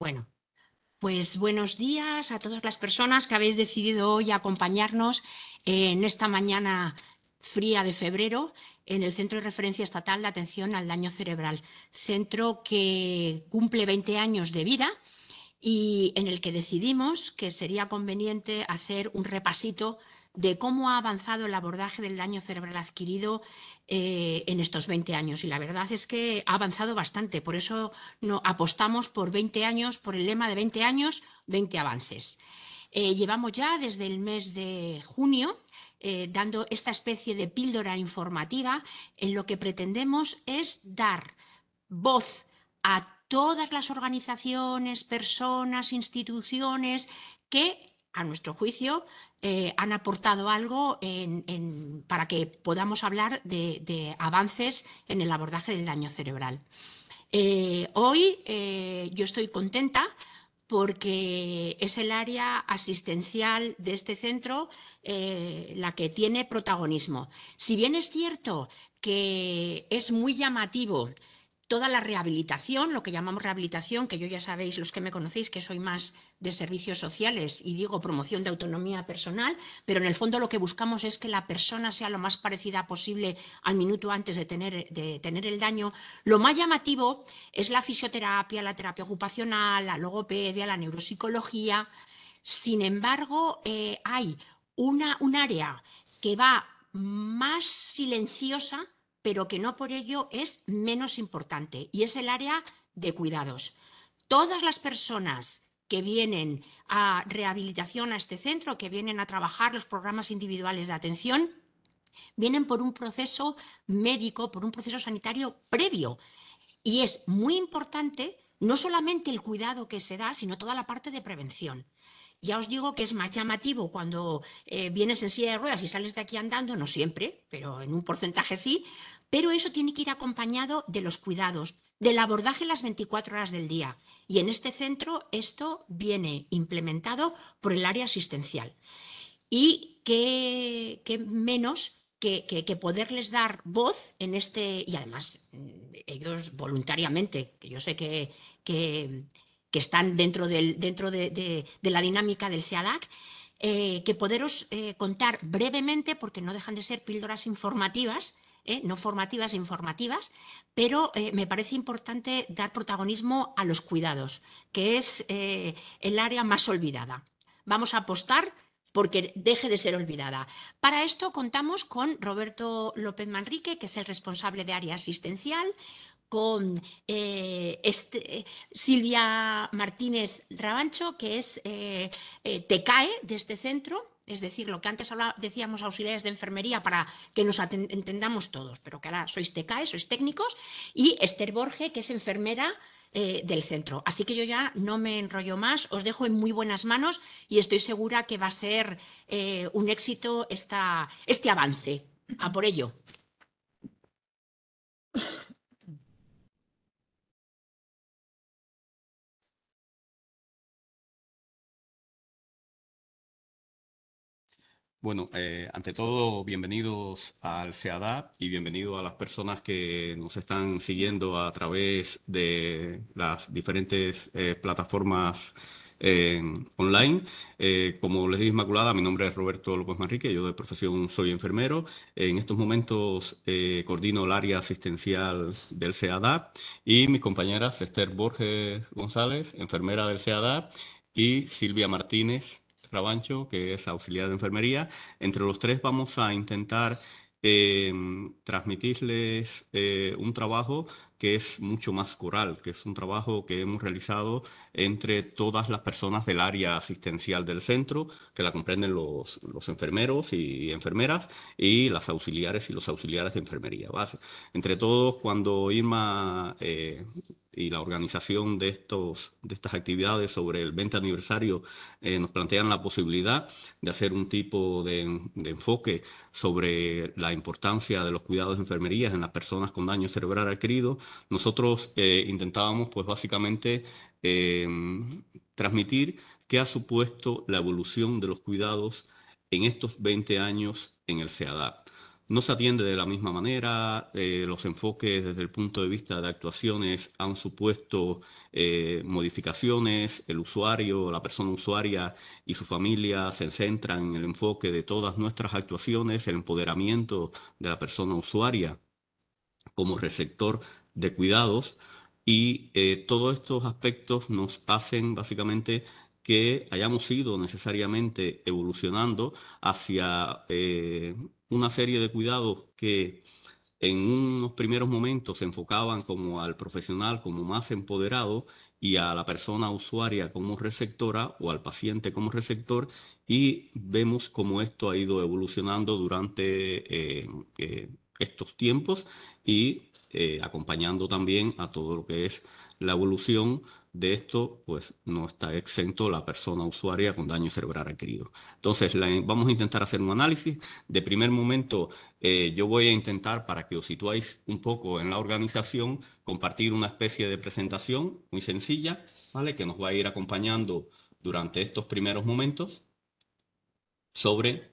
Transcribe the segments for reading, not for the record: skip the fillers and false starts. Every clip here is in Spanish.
Bueno, pues buenos días a todas las personas que habéis decidido hoy acompañarnos en esta mañana fría de febrero en el Centro de Referencia Estatal de Atención al Daño Cerebral, centro que cumple 20 años de vida y en el que decidimos que sería conveniente hacer un repasito de cómo ha avanzado el abordaje del daño cerebral adquirido en estos 20 años. Y la verdad es que ha avanzado bastante, por eso apostamos por 20 años, por el lema de 20 años, 20 avances. Llevamos ya desde el mes de junio dando esta especie de píldora informativa en lo que pretendemos es dar voz a todas las organizaciones, personas, instituciones que, a nuestro juicio, han aportado algo para que podamos hablar de avances en el abordaje del daño cerebral. Hoy yo estoy contenta porque es el área asistencial de este centro la que tiene protagonismo. Si bien es cierto que es muy llamativo toda la rehabilitación, lo que llamamos rehabilitación, que yo ya sabéis, los que me conocéis, que soy más de servicios sociales y digo promoción de autonomía personal, pero en el fondo lo que buscamos es que la persona sea lo más parecida posible al minuto antes de tener el daño. Lo más llamativo es la fisioterapia, la terapia ocupacional, la logopedia, la neuropsicología. Sin embargo, hay un área que va más silenciosa, pero que no por ello es menos importante, y es el área de cuidados. Todas las personas que vienen a rehabilitación a este centro, que vienen a trabajar los programas individuales de atención, vienen por un proceso médico, por un proceso sanitario previo. Y es muy importante no solamente el cuidado que se da, sino toda la parte de prevención. Ya os digo que es más llamativo cuando vienes en silla de ruedas y sales de aquí andando, no siempre, pero en un porcentaje sí, pero eso tiene que ir acompañado de los cuidados, del abordaje las 24 horas del día. Y en este centro esto viene implementado por el área asistencial. Y qué menos que poderles dar voz en este, y además ellos voluntariamente, que yo sé que están dentro de la dinámica del CEADAC, que poderos contar brevemente, porque no dejan de ser píldoras informativas, no formativas, informativas, pero me parece importante dar protagonismo a los cuidados, que es el área más olvidada. Vamos a apostar porque deje de ser olvidada. Para esto contamos con Roberto López Manrique, que es el responsable de área asistencial, con Silvia Martínez Rabancho, que es TECAE de este centro, es decir, lo que antes decíamos auxiliares de enfermería para que nos entendamos todos, pero que ahora sois TECAE, sois técnicos, y Esther Borge, que es enfermera del centro. Así que yo ya no me enrollo más, os dejo en muy buenas manos y estoy segura que va a ser un éxito este avance. A por ello. Bueno, ante todo, bienvenidos al CEADAP y bienvenidos a las personas que nos están siguiendo a través de las diferentes plataformas online. Como les dije, Inmaculada, mi nombre es Roberto López Manrique, yo de profesión soy enfermero. En estos momentos coordino el área asistencial del CEADAP y mis compañeras Esther Borges González, enfermera del CEADAP, y Silvia Martínez Rabancho, que es auxiliar de enfermería. Entre los tres vamos a intentar eh, transmitirles un trabajo que es mucho más coral, que es un trabajo que hemos realizado entre todas las personas del área asistencial del centro, que la comprenden los enfermeros y enfermeras y las auxiliares y los auxiliares de enfermería. ¿Vale? Entre todos, cuando Irma y la organización de estas actividades sobre el 20 aniversario nos plantean la posibilidad de hacer un tipo de enfoque sobre la importancia de los cuidados de enfermería en las personas con daño cerebral adquirido, nosotros intentábamos, pues básicamente, eh, transmitir qué ha supuesto la evolución de los cuidados en estos 20 años en el CEADAP. no se atiende de la misma manera, los enfoques desde el punto de vista de actuaciones han supuesto modificaciones, el usuario, la persona usuaria y su familia se centran en el enfoque de todas nuestras actuaciones, el empoderamiento de la persona usuaria como receptor de cuidados y todos estos aspectos nos hacen básicamente que hayamos ido necesariamente evolucionando hacia una serie de cuidados que en unos primeros momentos se enfocaban como al profesional como más empoderado y a la persona usuaria como receptora o al paciente como receptor, y vemos cómo esto ha ido evolucionando durante estos tiempos y acompañando también a todo lo que es la evolución de esto, pues no está exento la persona usuaria con daño cerebral adquirido. Entonces, vamos a intentar hacer un análisis. De primer momento, yo voy a intentar, para que os situáis un poco en la organización, compartir una especie de presentación muy sencilla, ¿vale? Que nos va a ir acompañando durante estos primeros momentos sobre...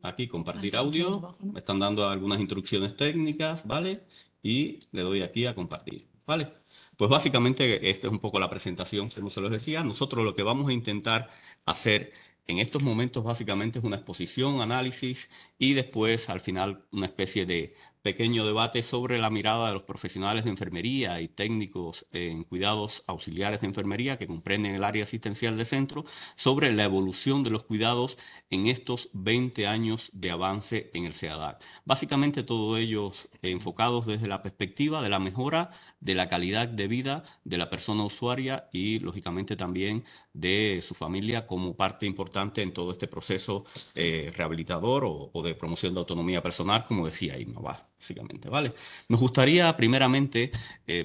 Aquí compartir audio, me están dando algunas instrucciones técnicas, ¿vale? Y le doy aquí a compartir, ¿vale? Pues básicamente esta es un poco la presentación, como se los decía. Nosotros lo que vamos a intentar hacer en estos momentos básicamente es una exposición, análisis y después al final una especie de pequeño debate sobre la mirada de los profesionales de enfermería y técnicos en cuidados auxiliares de enfermería que comprenden el área asistencial de centro sobre la evolución de los cuidados en estos 20 años de avance en el CEADAC. Básicamente todos ellos enfocados desde la perspectiva de la mejora de la calidad de vida de la persona usuaria y lógicamente también de su familia como parte importante en todo este proceso rehabilitador o de promoción de autonomía personal, como decía Irma, básicamente, ¿vale? Nos gustaría primeramente,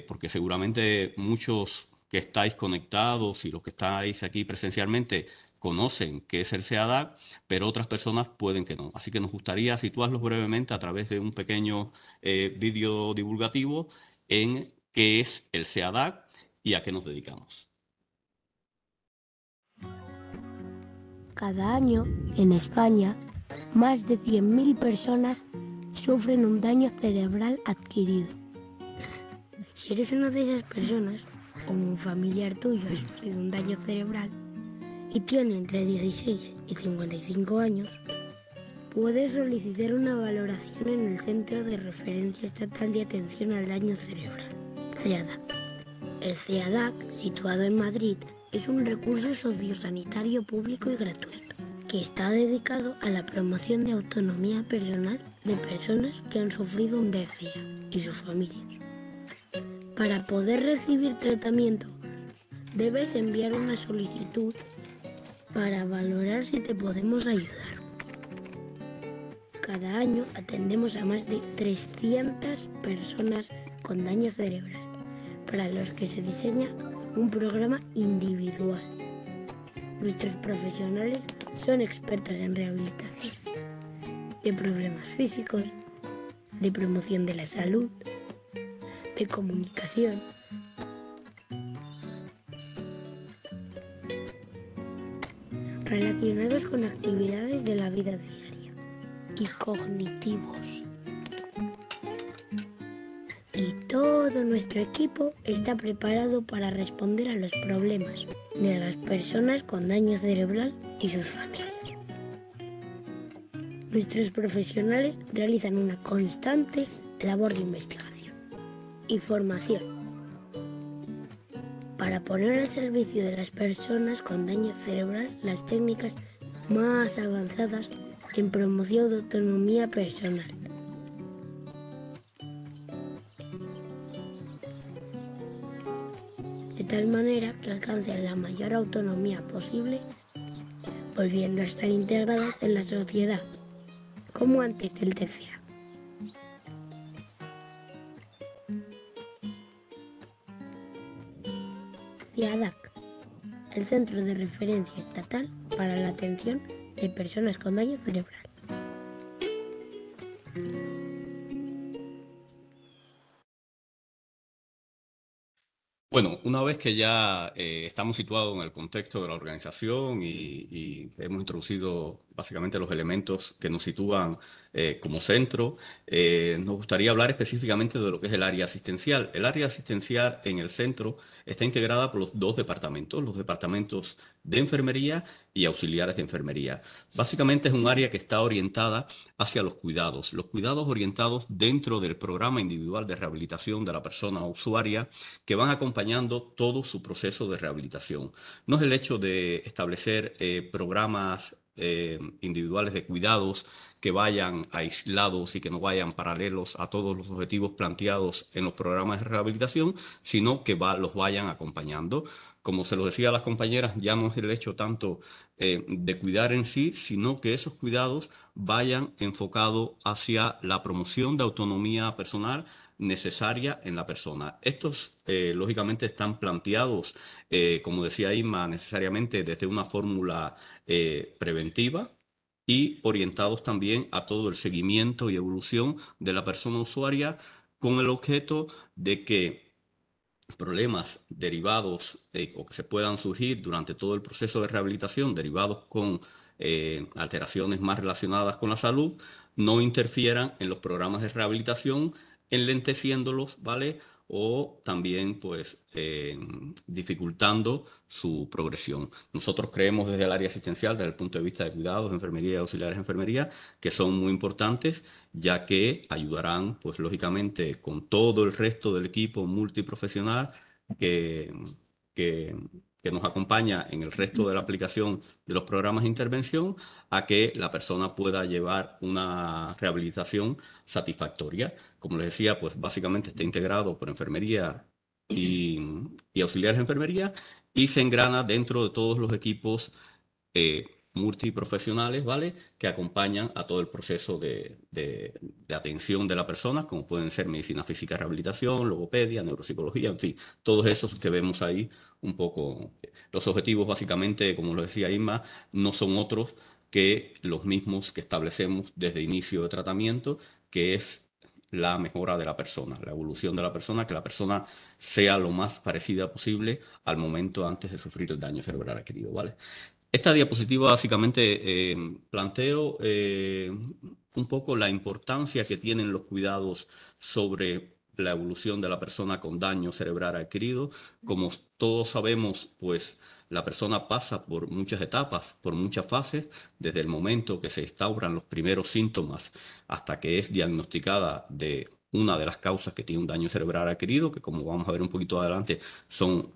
porque seguramente muchos que estáis conectados y los que estáis aquí presencialmente conocen qué es el CEADAC, pero otras personas pueden que no. Así que nos gustaría situarlos brevemente a través de un pequeño vídeo divulgativo en qué es el CEADAC y a qué nos dedicamos. Cada año, en España, más de 100.000 personas sufren un daño cerebral adquirido. Si eres una de esas personas, o un familiar tuyo ha sufrido un daño cerebral y tiene entre 16 y 55 años, puedes solicitar una valoración en el Centro de Referencia Estatal de Atención al Daño Cerebral, CEADAC. El CEADAC, situado en Madrid, es un recurso sociosanitario público y gratuito que está dedicado a la promoción de autonomía personal de personas que han sufrido un DCA y sus familias. Para poder recibir tratamiento, debes enviar una solicitud para valorar si te podemos ayudar. Cada año atendemos a más de 300 personas con daño cerebral, para los que se diseña un programa individual. Nuestros profesionales son expertos en rehabilitación, de problemas físicos, de promoción de la salud, de comunicación, relacionados con actividades de la vida diaria y cognitivos. Y todo nuestro equipo está preparado para responder a los problemas de las personas con daño cerebral y sus familias. Nuestros profesionales realizan una constante labor de investigación y formación para poner al servicio de las personas con daño cerebral las técnicas más avanzadas en promoción de autonomía personal. De tal manera que alcancen la mayor autonomía posible, volviendo a estar integradas en la sociedad, como antes del TCA. CEADAC, el Centro de Referencia Estatal para la Atención de Personas con Daño Cerebral. Bueno, una vez que ya estamos situados en el contexto de la organización y hemos introducido básicamente los elementos que nos sitúan como centro, nos gustaría hablar específicamente de lo que es el área asistencial. El área asistencial en el centro está integrada por los dos departamentos, los departamentos de enfermería y auxiliares de enfermería. Básicamente es un área que está orientada hacia los cuidados orientados dentro del programa individual de rehabilitación de la persona usuaria, que van acompañando todo su proceso de rehabilitación. No es el hecho de establecer programas individuales de cuidados que vayan aislados y que no vayan paralelos a todos los objetivos planteados en los programas de rehabilitación, sino que los vayan acompañando. Como se lo decía a las compañeras, ya no es el hecho tanto de cuidar en sí, sino que esos cuidados vayan enfocados hacia la promoción de autonomía personal necesaria en la persona. Estos, lógicamente, están planteados, como decía Isma, necesariamente desde una fórmula preventiva y orientados también a todo el seguimiento y evolución de la persona usuaria, con el objeto de que problemas derivados o que se puedan surgir durante todo el proceso de rehabilitación, derivados con alteraciones más relacionadas con la salud, no interfieran en los programas de rehabilitación, enlenteciéndolos, ¿vale? O también, pues, dificultando su progresión. Nosotros creemos desde el área asistencial, desde el punto de vista de cuidados, enfermería y auxiliares de enfermería, que son muy importantes, ya que ayudarán, pues, lógicamente, con todo el resto del equipo multiprofesional que, que, que nos acompaña en el resto de la aplicación de los programas de intervención, a que la persona pueda llevar una rehabilitación satisfactoria. Como les decía, pues básicamente está integrado por enfermería y, y auxiliares de enfermería, y se engrana dentro de todos los equipos multiprofesionales, ¿vale? Que acompañan a todo el proceso de atención de la persona, como pueden ser medicina física, rehabilitación, logopedia, neuropsicología, en fin, todos esos que vemos ahí un poco. Los objetivos, básicamente, como lo decía Isma, no son otros que los mismos que establecemos desde inicio de tratamiento, que es la mejora de la persona, la evolución de la persona, que la persona sea lo más parecida posible al momento antes de sufrir el daño cerebral adquirido, ¿vale? Esta diapositiva básicamente planteo un poco la importancia que tienen los cuidados sobre la evolución de la persona con daño cerebral adquirido. Como todos sabemos, pues la persona pasa por muchas etapas, por muchas fases, desde el momento que se instauran los primeros síntomas hasta que es diagnosticada de una de las causas que tiene un daño cerebral adquirido, que como vamos a ver un poquito adelante, son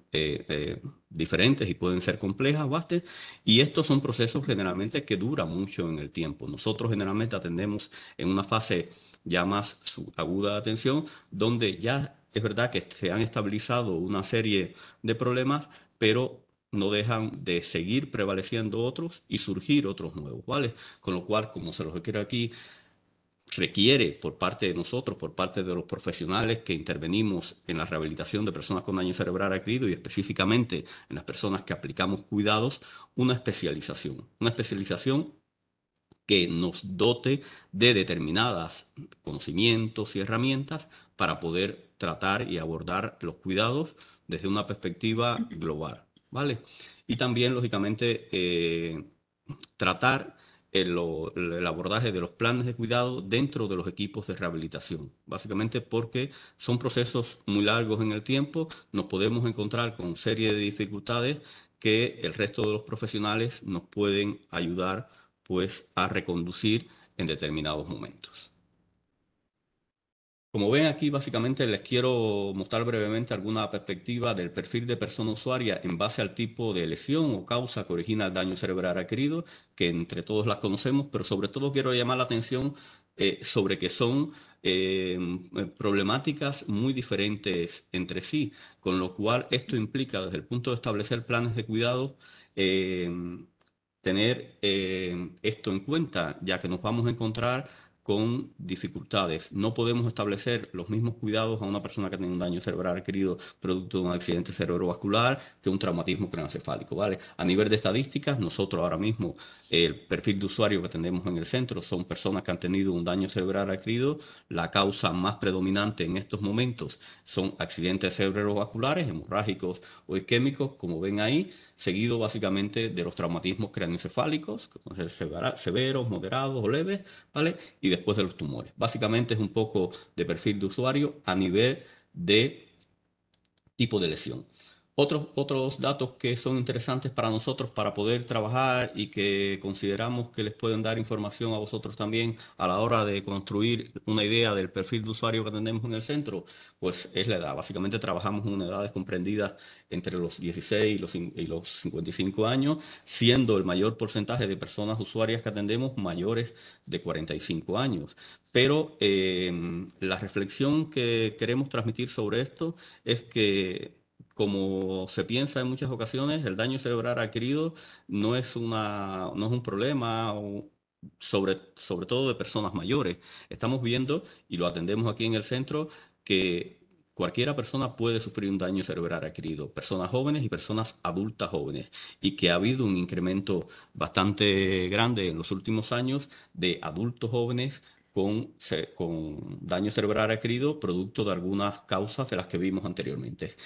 diferentes y pueden ser complejas, ¿vale? Y estos son procesos generalmente que duran mucho en el tiempo. Nosotros generalmente atendemos en una fase ya más aguda de atención, donde ya es verdad que se han estabilizado una serie de problemas, pero no dejan de seguir prevaleciendo otros y surgir otros nuevos, ¿vale? Con lo cual, como se los requiere aquí, requiere por parte de nosotros, por parte de los profesionales que intervenimos en la rehabilitación de personas con daño cerebral adquirido y específicamente en las personas que aplicamos cuidados, una especialización que nos dote de determinadas conocimientos y herramientas para poder tratar y abordar los cuidados desde una perspectiva global, ¿vale? Y también, lógicamente, tratar el abordaje de los planes de cuidado dentro de los equipos de rehabilitación. Básicamente porque son procesos muy largos en el tiempo, nos podemos encontrar con serie de dificultades que el resto de los profesionales nos pueden ayudar, pues, a reconducir en determinados momentos. Como ven aquí, básicamente les quiero mostrar brevemente alguna perspectiva del perfil de persona usuaria en base al tipo de lesión o causa que origina el daño cerebral adquirido, que entre todos las conocemos, pero sobre todo quiero llamar la atención sobre que son problemáticas muy diferentes entre sí, con lo cual esto implica desde el punto de establecer planes de cuidado, tener esto en cuenta, ya que nos vamos a encontrar con dificultades. No podemos establecer los mismos cuidados a una persona que tiene un daño cerebral adquirido producto de un accidente cerebrovascular que un traumatismo craneoencefálico, ¿vale? A nivel de estadísticas, nosotros ahora mismo, el perfil de usuario que tenemos en el centro son personas que han tenido un daño cerebral adquirido. La causa más predominante en estos momentos son accidentes cerebrovasculares, hemorrágicos o isquémicos, como ven ahí, seguido básicamente de los traumatismos craneoencefálicos, que pueden ser severos, moderados o leves, ¿vale? Y después de los tumores. Básicamente es un poco de perfil de usuario a nivel de tipo de lesión. Otros datos que son interesantes para nosotros para poder trabajar y que consideramos que les pueden dar información a vosotros también a la hora de construir una idea del perfil de usuario que tenemos en el centro, pues es la edad. Básicamente trabajamos en edades comprendidas entre los 16 y los 55 años, siendo el mayor porcentaje de personas usuarias que atendemos mayores de 45 años. Pero la reflexión que queremos transmitir sobre esto es que, como se piensa en muchas ocasiones, el daño cerebral adquirido no es un problema sobre todo de personas mayores. Estamos viendo, y lo atendemos aquí en el centro, que cualquiera persona puede sufrir un daño cerebral adquirido, personas jóvenes y personas adultas jóvenes, y que ha habido un incremento bastante grande en los últimos años de adultos jóvenes con daño cerebral adquirido producto de algunas causas de las que vimos anteriormente.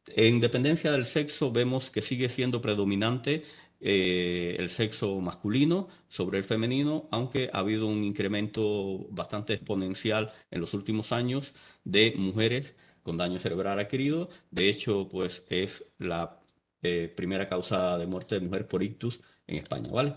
En dependencia del sexo, vemos que sigue siendo predominante el sexo masculino sobre el femenino, aunque ha habido un incremento bastante exponencial en los últimos años de mujeres con daño cerebral adquirido. De hecho, pues es la primera causa de muerte de mujer por ictus en España, ¿vale?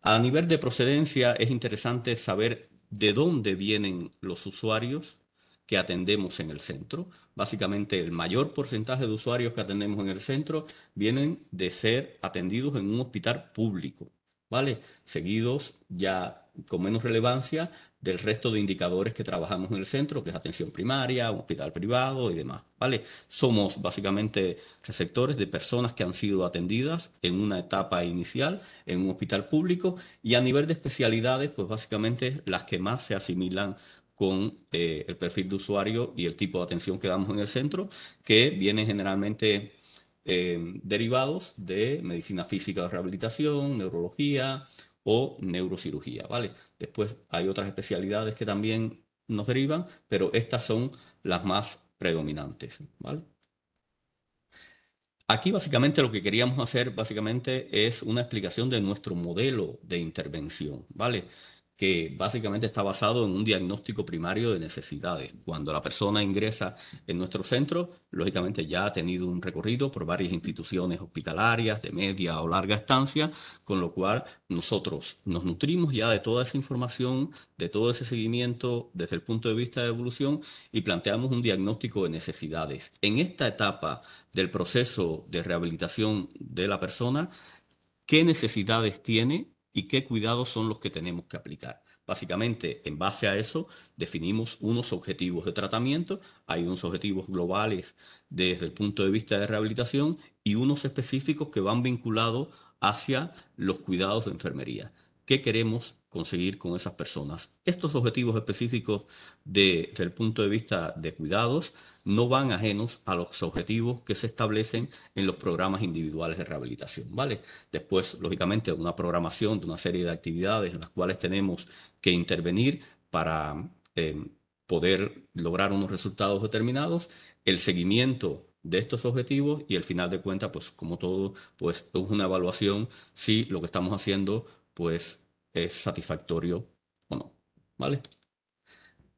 A nivel de procedencia, es interesante saber de dónde vienen los usuarios que atendemos en el centro. Básicamente, el mayor porcentaje de usuarios que atendemos en el centro vienen de ser atendidos en un hospital público, ¿vale? Seguidos ya con menos relevancia del resto de indicadores que trabajamos en el centro, que es atención primaria, un hospital privado y demás, ¿vale? Somos básicamente receptores de personas que han sido atendidas en una etapa inicial en un hospital público, y a nivel de especialidades, pues básicamente las que más se asimilan con el perfil de usuario y el tipo de atención que damos en el centro, que vienen generalmente derivados de medicina física de rehabilitación, neurología o neurocirugía, ¿vale? Después hay otras especialidades que también nos derivan, pero estas son las más predominantes, ¿vale? Aquí básicamente lo que queríamos hacer básicamente es una explicación de nuestro modelo de intervención, ¿vale? Que básicamente está basado en un diagnóstico primario de necesidades. Cuando la persona ingresa en nuestro centro, lógicamente ya ha tenido un recorrido por varias instituciones hospitalarias de media o larga estancia, con lo cual nosotros nos nutrimos ya de toda esa información, de todo ese seguimiento desde el punto de vista de evolución, y planteamos un diagnóstico de necesidades. En esta etapa del proceso de rehabilitación de la persona, qué necesidades tiene y qué cuidados son los que tenemos que aplicar. Básicamente, en base a eso, definimos unos objetivos de tratamiento. Hay unos objetivos globales desde el punto de vista de rehabilitación y unos específicos que van vinculados hacia los cuidados de enfermería. ¿Qué queremos conseguir con esas personas? Estos objetivos específicos desde el punto de vista de cuidados no van ajenos a los objetivos que se establecen en los programas individuales de rehabilitación, ¿vale? Después, lógicamente, una programación de una serie de actividades en las cuales tenemos que intervenir para poder lograr unos resultados determinados, el seguimiento de estos objetivos y al final de cuentas, pues como todo, pues es una evaluación si lo que estamos haciendo, pues es satisfactorio o no, ¿vale?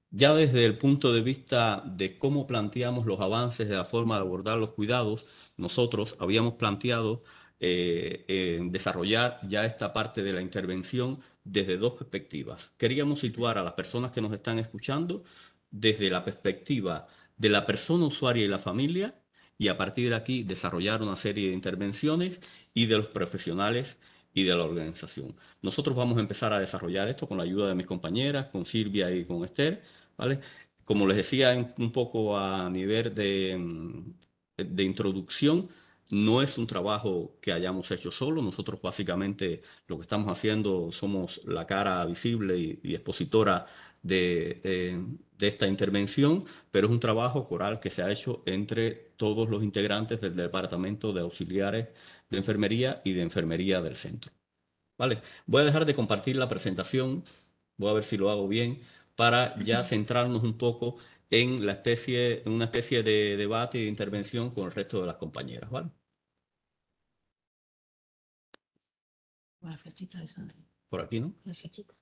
Ya desde el punto de vista de cómo planteamos los avances de la forma de abordar los cuidados, nosotros habíamos planteado desarrollar ya esta parte de la intervención desde dos perspectivas. Queríamos situar a las personas que nos están escuchando desde la perspectiva de la persona usuaria y la familia, y a partir de aquí desarrollar una serie de intervenciones y de los profesionales y de la organización. Nosotros vamos a empezar a desarrollar esto con la ayuda de mis compañeras, con Silvia y con Esther, ¿vale? Como les decía un poco a nivel de introducción, No es un trabajo que hayamos hecho solo. Nosotros básicamente lo que estamos haciendo somos la cara visible y expositora de esta intervención, pero es un trabajo coral que se ha hecho entre todos los integrantes del Departamento de Auxiliares de Enfermería y de Enfermería del centro. Vale, voy a dejar de compartir la presentación, voy a ver si lo hago bien, para ya centrarnos un poco en una especie de debate y de intervención con el resto de las compañeras, ¿vale? La flechita esa. Por aquí, ¿no? La flechita.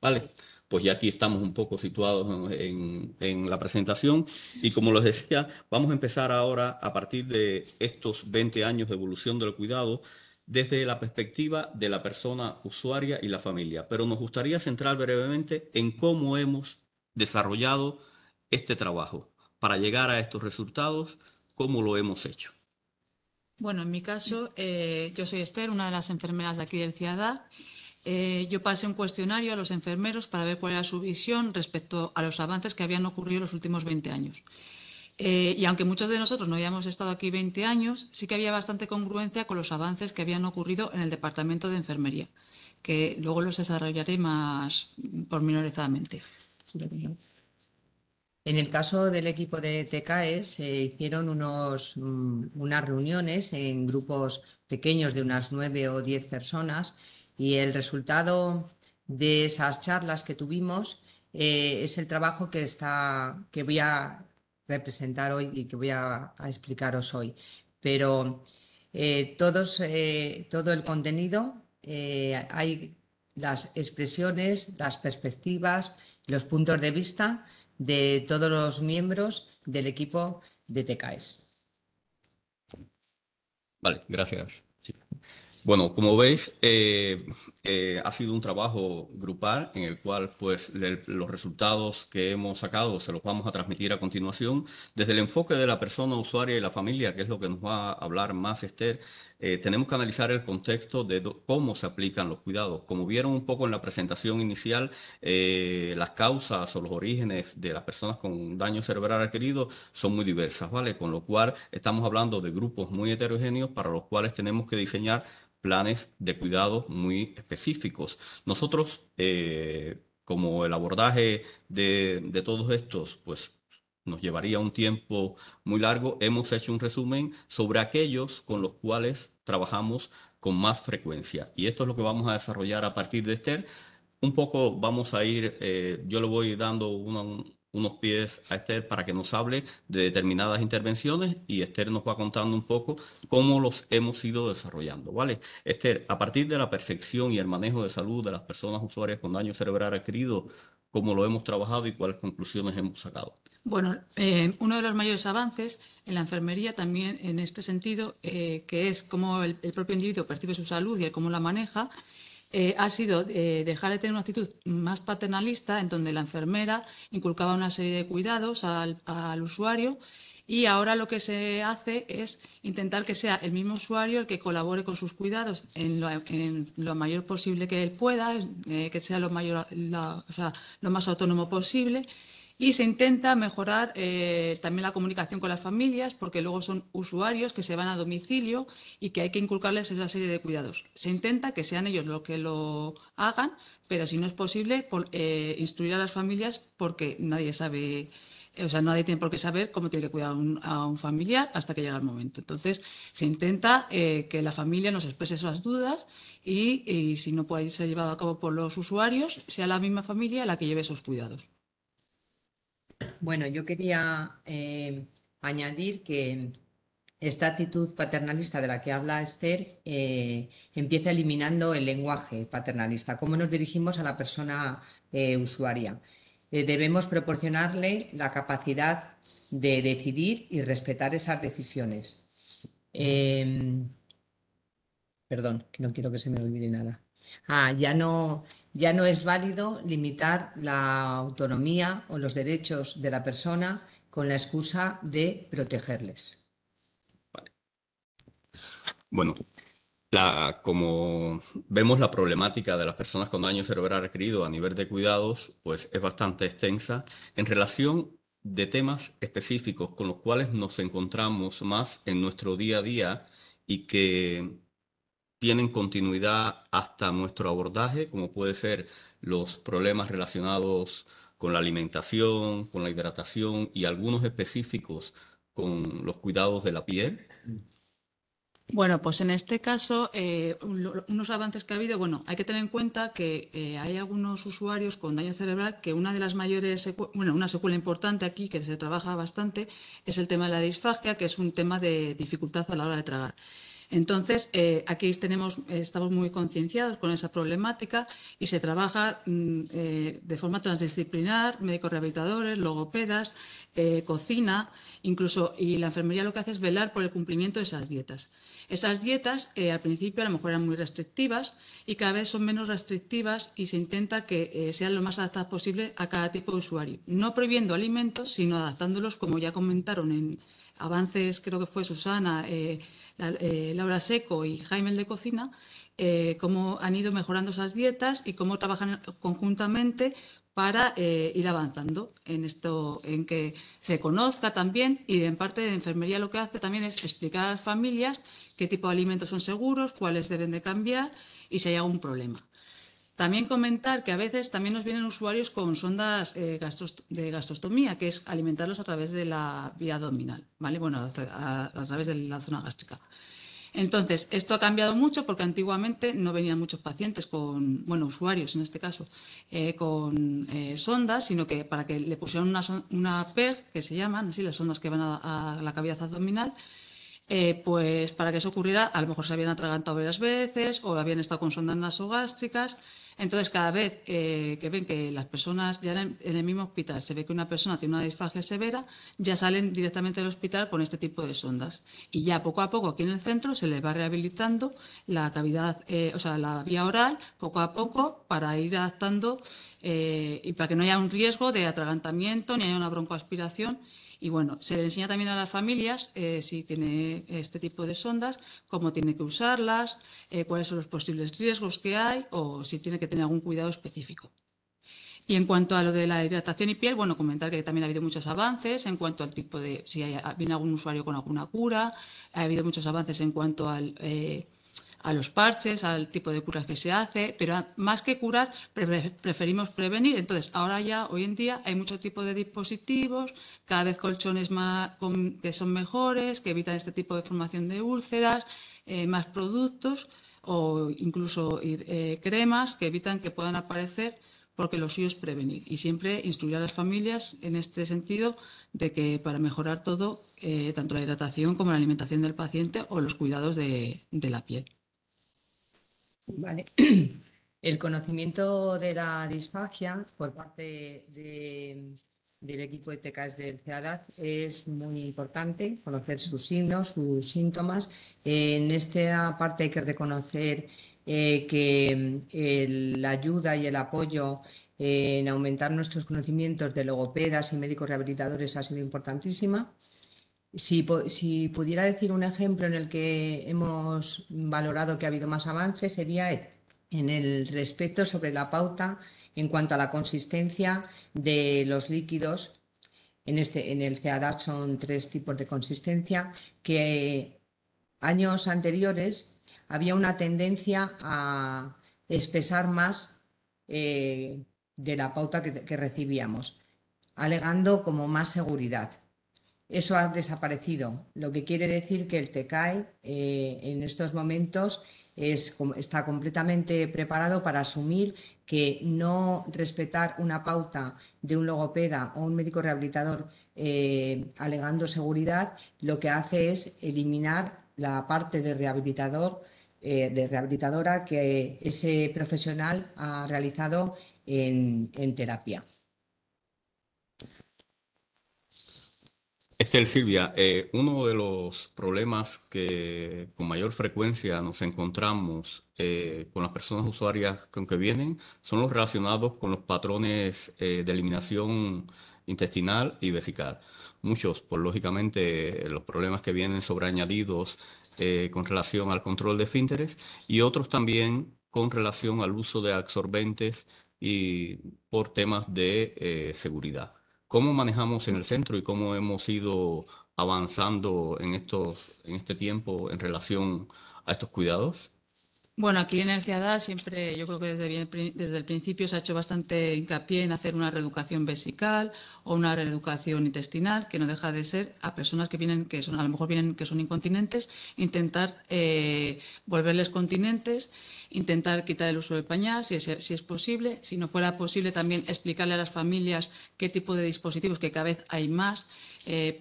Vale, pues ya aquí estamos un poco situados en la presentación y como les decía, vamos a empezar ahora a partir de estos 20 años de evolución del cuidado desde la perspectiva de la persona usuaria y la familia, pero nos gustaría centrar brevemente en cómo hemos desarrollado este trabajo para llegar a estos resultados, cómo lo hemos hecho. Bueno, en mi caso, yo soy Esther, una de las enfermeras de aquí del CIADA. Yo pasé un cuestionario a los enfermeros para ver cuál era su visión respecto a los avances que habían ocurrido en los últimos 20 años. Y aunque muchos de nosotros no habíamos estado aquí 20 años, sí que había bastante congruencia con los avances que habían ocurrido en el Departamento de Enfermería, que luego los desarrollaré más pormenorizadamente. En el caso del equipo de TCAE se hicieron unas reuniones en grupos pequeños de unas 9 o 10 personas y el resultado de esas charlas que tuvimos es el trabajo que voy a representar hoy y que voy a explicaros hoy. Pero todo el contenido, hay las expresiones, las perspectivas, los puntos de vista de todos los miembros del equipo de TCAES. Vale, gracias. Sí. Bueno, como veis, ha sido un trabajo grupal en el cual pues, los resultados que hemos sacado se los vamos a transmitir a continuación. Desde el enfoque de la persona usuaria y la familia, que es lo que nos va a hablar más Esther, tenemos que analizar el contexto de cómo se aplican los cuidados. Como vieron un poco en la presentación inicial, las causas o los orígenes de las personas con daño cerebral adquirido son muy diversas, ¿vale? Con lo cual estamos hablando de grupos muy heterogéneos para los cuales tenemos que diseñar planes de cuidado muy específicos. Nosotros, como el abordaje de todos estos, pues nos llevaría un tiempo muy largo, hemos hecho un resumen sobre aquellos con los cuales trabajamos con más frecuencia. Y esto es lo que vamos a desarrollar a partir de Esther. Un poco vamos a ir, yo le voy dando unos pies a Esther para que nos hable de determinadas intervenciones y Esther nos va contando un poco cómo los hemos ido desarrollando, ¿vale? Esther, a partir de la percepción y el manejo de salud de las personas usuarias con daño cerebral adquirido, ¿cómo lo hemos trabajado y cuáles conclusiones hemos sacado? Bueno, uno de los mayores avances en la enfermería también en este sentido, que es cómo el propio individuo percibe su salud y el cómo la maneja, ha sido dejar de tener una actitud más paternalista en donde la enfermera inculcaba una serie de cuidados al usuario y ahora lo que se hace es intentar que sea el mismo usuario el que colabore con sus cuidados en lo mayor posible que él pueda, que sea lo más autónomo posible. Y se intenta mejorar también la comunicación con las familias, porque luego son usuarios que se van a domicilio y que hay que inculcarles esa serie de cuidados. Se intenta que sean ellos los que lo hagan, pero si no es posible, instruir a las familias porque nadie sabe, nadie tiene por qué saber cómo tiene que cuidar a un familiar hasta que llega el momento. Entonces, se intenta que la familia nos exprese esas dudas y si no puede ser llevado a cabo por los usuarios, sea la misma familia la que lleve esos cuidados. Bueno, yo quería añadir que esta actitud paternalista de la que habla Esther empieza eliminando el lenguaje paternalista, cómo nos dirigimos a la persona usuaria. Debemos proporcionarle la capacidad de decidir y respetar esas decisiones. Perdón, que no quiero que se me olvide nada. Ya no es válido limitar la autonomía o los derechos de la persona con la excusa de protegerles. Vale. Bueno, como vemos la problemática de las personas con daño cerebral adquirido a nivel de cuidados, pues es bastante extensa en relación de temas específicos con los cuales nos encontramos más en nuestro día a día y que tienen continuidad hasta nuestro abordaje, como puede ser los problemas relacionados con la alimentación, con la hidratación y algunos específicos con los cuidados de la piel. Bueno, pues en este caso, unos avances que ha habido, bueno, hay que tener en cuenta que hay algunos usuarios con daño cerebral que una de las mayores, una secuela importante aquí que se trabaja bastante es el tema de la disfagia, que es un tema de dificultad a la hora de tragar. Entonces, aquí estamos muy concienciados con esa problemática y se trabaja de forma transdisciplinar, médicos rehabilitadores, logopedas, cocina, incluso, y la enfermería lo que hace es velar por el cumplimiento de esas dietas. Esas dietas al principio a lo mejor eran muy restrictivas y cada vez son menos restrictivas y se intenta que sean lo más adaptadas posible a cada tipo de usuario. No prohibiendo alimentos, sino adaptándolos, como ya comentaron en avances, creo que fue Susana, Laura Seco y Jaime el de Cocina, cómo han ido mejorando esas dietas y cómo trabajan conjuntamente para ir avanzando en esto, en que se conozca también, y en parte de enfermería lo que hace también es explicar a las familias qué tipo de alimentos son seguros, cuáles deben de cambiar y si hay algún problema. También comentar que a veces también nos vienen usuarios con sondas de gastrostomía, que es alimentarlos a través de la vía abdominal, ¿vale? Bueno, a través de la zona gástrica. Entonces, esto ha cambiado mucho porque antiguamente no venían muchos pacientes con, bueno, usuarios en este caso, con sondas, sino que para que le pusieran una PEG, que se llaman así, las sondas que van a la cavidad abdominal, pues para que eso ocurriera, a lo mejor se habían atragantado varias veces o habían estado con sondas nasogástricas. Entonces, cada vez que ven que las personas, ya en el mismo hospital, se ve que una persona tiene una disfagia severa, ya salen directamente del hospital con este tipo de sondas. Y ya poco a poco aquí en el centro se les va rehabilitando la cavidad, o sea, la vía oral, poco a poco, para ir adaptando y para que no haya un riesgo de atragantamiento ni haya una broncoaspiración. Y bueno, se le enseña también a las familias, si tiene este tipo de sondas, cómo tiene que usarlas, cuáles son los posibles riesgos que hay o si tiene que tener algún cuidado específico. Y en cuanto a lo de la hidratación y piel, bueno, comentar que también ha habido muchos avances en cuanto al tipo de, si viene algún usuario con alguna cura, ha habido muchos avances en cuanto a los parches, al tipo de curas que se hace, pero más que curar, preferimos prevenir. Entonces, ahora ya, hoy en día, hay muchos tipos de dispositivos, cada vez colchones que son mejores, que evitan este tipo de formación de úlceras, más productos o incluso cremas que evitan que puedan aparecer, porque lo suyo es prevenir. Y siempre instruir a las familias en este sentido de que para mejorar todo, tanto la hidratación como la alimentación del paciente o los cuidados de la piel. Vale. El conocimiento de la disfagia por parte del equipo de TKS del CEADAT es muy importante, conocer sus signos, sus síntomas. En esta parte hay que reconocer que la ayuda y el apoyo en aumentar nuestros conocimientos de logopedas y médicos rehabilitadores ha sido importantísima. Si pudiera decir un ejemplo en el que hemos valorado que ha habido más avances, sería en el respeto sobre la pauta en cuanto a la consistencia de los líquidos. En el CEADAT son 3 tipos de consistencia, que años anteriores había una tendencia a espesar más de la pauta que recibíamos, alegando como más seguridad. Eso ha desaparecido, lo que quiere decir que el TECAE en estos momentos está completamente preparado para asumir que no respetar una pauta de un logopeda o un médico rehabilitador alegando seguridad, lo que hace es eliminar la parte de rehabilitadora que ese profesional ha realizado en terapia. Silvia, uno de los problemas que con mayor frecuencia nos encontramos con las personas usuarias con que vienen son los relacionados con los patrones de eliminación intestinal y vesical. Muchos, por lógicamente, los problemas que vienen sobreañadidos con relación al control de esfínteres y otros también con relación al uso de absorbentes y por temas de seguridad. ¿Cómo manejamos en el centro y cómo hemos ido avanzando en este tiempo en relación a estos cuidados? Bueno, aquí en el CEADA siempre, yo creo que desde el principio se ha hecho bastante hincapié en hacer una reeducación vesical o una reeducación intestinal, que no deja de ser a personas que vienen, que son, a lo mejor vienen que son incontinentes, intentar volverles continentes, intentar quitar el uso del pañal, si es posible. Si no fuera posible, también explicarle a las familias qué tipo de dispositivos, que cada vez hay más,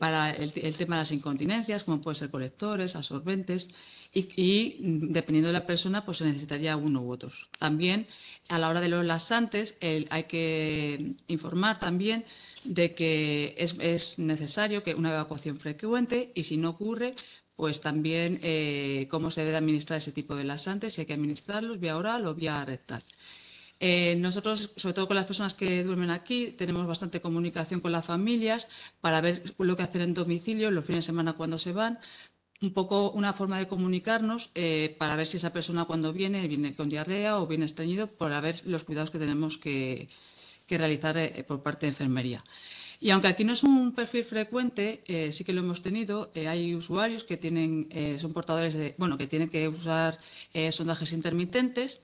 para el tema de las incontinencias, como pueden ser colectores, absorbentes. Y dependiendo de la persona, pues se necesitaría uno u otros. También a la hora de los laxantes hay que informar también de que es necesario que una evacuación frecuente, y si no ocurre, pues también cómo se debe administrar ese tipo de laxantes, si hay que administrarlos vía oral o vía rectal. Nosotros, sobre todo con las personas que duermen aquí, tenemos bastante comunicación con las familias para ver lo que hacen en domicilio, los fines de semana cuando se van. Un poco una forma de comunicarnos para ver si esa persona cuando viene con diarrea o viene estreñido, para ver los cuidados que tenemos que realizar por parte de enfermería. Y aunque aquí no es un perfil frecuente, sí que lo hemos tenido. Hay usuarios que son portadores que tienen que usar sondajes intermitentes.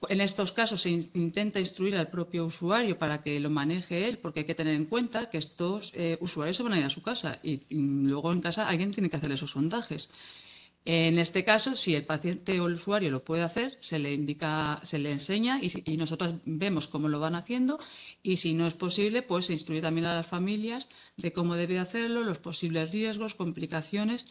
En estos casos se intenta instruir al propio usuario para que lo maneje él, porque hay que tener en cuenta que estos usuarios se van a ir a su casa y luego en casa alguien tiene que hacer esos sondajes. En este caso, si el paciente o el usuario lo puede hacer, se le indica, se le enseña y nosotros vemos cómo lo van haciendo, y si no es posible, pues se instruye también a las familias de cómo debe hacerlo, los posibles riesgos, complicaciones,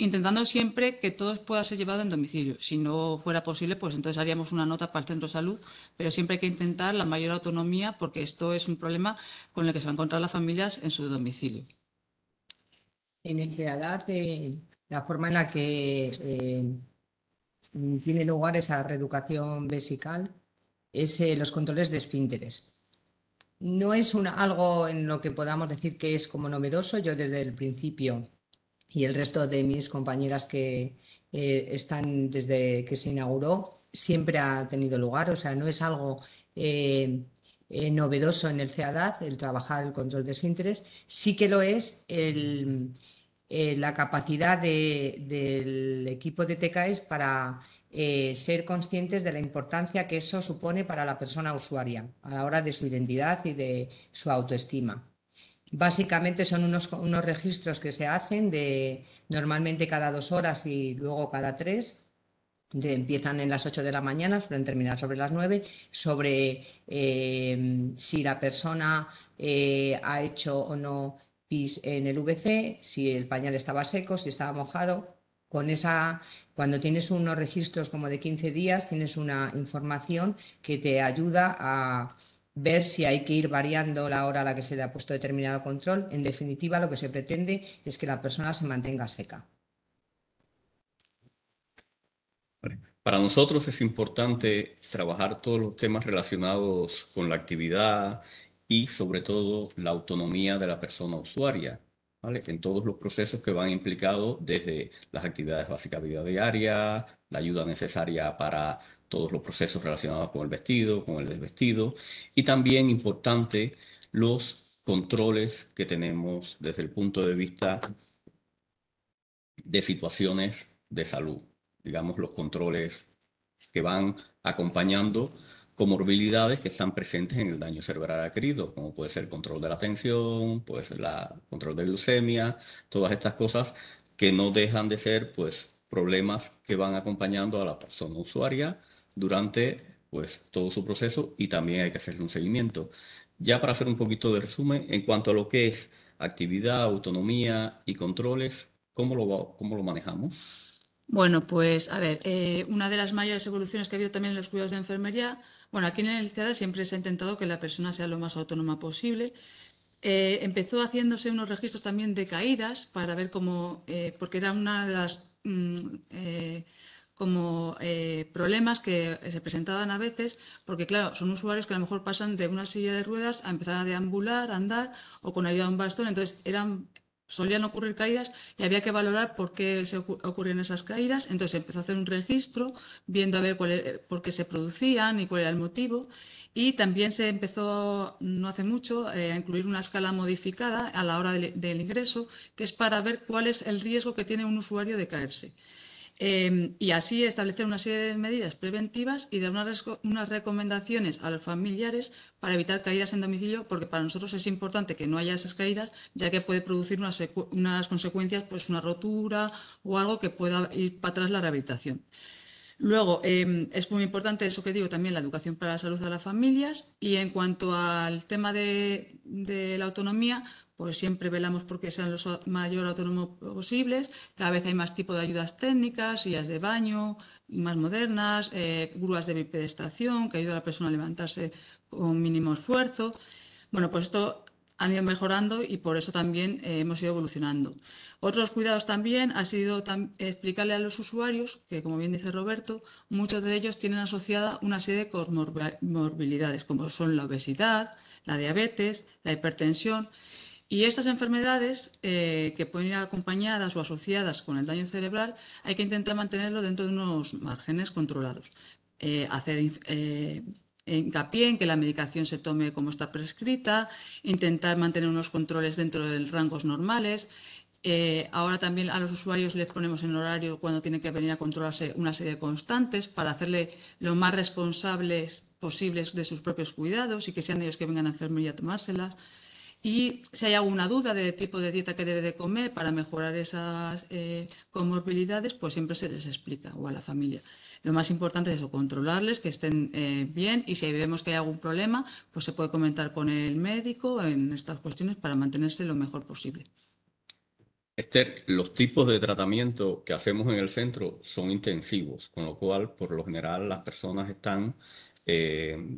intentando siempre que todo pueda ser llevado en domicilio. Si no fuera posible, pues entonces haríamos una nota para el centro de salud, pero siempre hay que intentar la mayor autonomía, porque esto es un problema con el que se van a encontrar las familias en su domicilio. En el CEADAT, la forma en la que tiene lugar esa reeducación vesical es los controles de esfínteres. No es algo en lo que podamos decir que es como novedoso. Yo desde el principio, y el resto de mis compañeras que están desde que se inauguró, siempre ha tenido lugar. O sea, no es algo novedoso en el CEADAT el trabajar el control de esfínteres. Sí que lo es la capacidad del equipo de TKS para ser conscientes de la importancia que eso supone para la persona usuaria a la hora de su identidad y de su autoestima. Básicamente son unos registros que se hacen normalmente cada 2 horas y luego cada 3. Empiezan en las 8 de la mañana, suelen terminar sobre las 9, sobre si la persona ha hecho o no pis en el VC, si el pañal estaba seco, si estaba mojado. Cuando tienes unos registros como de 15 días, tienes una información que te ayuda a ver si hay que ir variando la hora a la que se le ha puesto determinado control. En definitiva, lo que se pretende es que la persona se mantenga seca. Para nosotros es importante trabajar todos los temas relacionados con la actividad y sobre todo la autonomía de la persona usuaria, ¿vale? En todos los procesos que van implicados desde las actividades básicas de vida diaria, la ayuda necesaria para todos los procesos relacionados con el vestido, con el desvestido, y también importante los controles que tenemos desde el punto de vista de situaciones de salud, digamos los controles que van acompañando comorbilidades que están presentes en el daño cerebral adquirido, como puede ser el control de la tensión, puede ser el control de glucemia, todas estas cosas que no dejan de ser pues problemas que van acompañando a la persona usuaria durante pues todo su proceso, y también hay que hacerle un seguimiento. Ya para hacer un poquito de resumen, en cuanto a lo que es actividad, autonomía y controles, ¿cómo lo manejamos? Bueno, pues a ver, una de las mayores evoluciones que ha habido también en los cuidados de enfermería, bueno, aquí en el CEADA siempre se ha intentado que la persona sea lo más autónoma posible. Empezó haciéndose unos registros también de caídas para ver cómo, porque era una de las problemas que se presentaban a veces, porque claro, son usuarios que a lo mejor pasan de una silla de ruedas a empezar a deambular, a andar, o con ayuda de un bastón. Entonces eran solían ocurrir caídas y había que valorar por qué ocurrían esas caídas. Entonces se empezó a hacer un registro, viendo a ver por qué se producían y cuál era el motivo. Y también se empezó, no hace mucho, a incluir una escala modificada a la hora del ingreso, que es para ver cuál es el riesgo que tiene un usuario de caerse. Y así establecer una serie de medidas preventivas y dar unas recomendaciones a los familiares para evitar caídas en domicilio, porque para nosotros es importante que no haya esas caídas, ya que puede producir unas consecuencias, pues una rotura o algo que pueda ir para atrás la rehabilitación. Luego, es muy importante eso que digo también, la educación para la salud de las familias. Y en cuanto al tema de la autonomía, pues siempre velamos porque sean los mayor autónomos posibles. Cada vez hay más tipos de ayudas técnicas, sillas de baño más modernas, grúas de bipedestación que ayudan a la persona a levantarse con mínimo esfuerzo. Bueno, pues esto han ido mejorando y por eso también hemos ido evolucionando. Otros cuidados también ha sido explicarle a los usuarios que, como bien dice Roberto, muchos de ellos tienen asociada una serie de comorbilidades, como son la obesidad, la diabetes, la hipertensión. Y estas enfermedades que pueden ir acompañadas o asociadas con el daño cerebral, hay que intentar mantenerlo dentro de unos márgenes controlados. Hacer hincapié en que la medicación se tome como está prescrita, intentar mantener unos controles dentro de rangos normales. Ahora también a los usuarios les ponemos en horario cuando tienen que venir a controlarse una serie de constantes para hacerle lo más responsables posibles de sus propios cuidados y que sean ellos que vengan a enfermería a tomárselas. Y si hay alguna duda de tipo de dieta que debe de comer para mejorar esas comorbilidades, pues siempre se les explica o a la familia. Lo más importante es eso, controlarles, que estén bien, y si vemos que hay algún problema, pues se puede comentar con el médico en estas cuestiones para mantenerse lo mejor posible. Esther, los tipos de tratamiento que hacemos en el centro son intensivos, con lo cual, por lo general, las personas están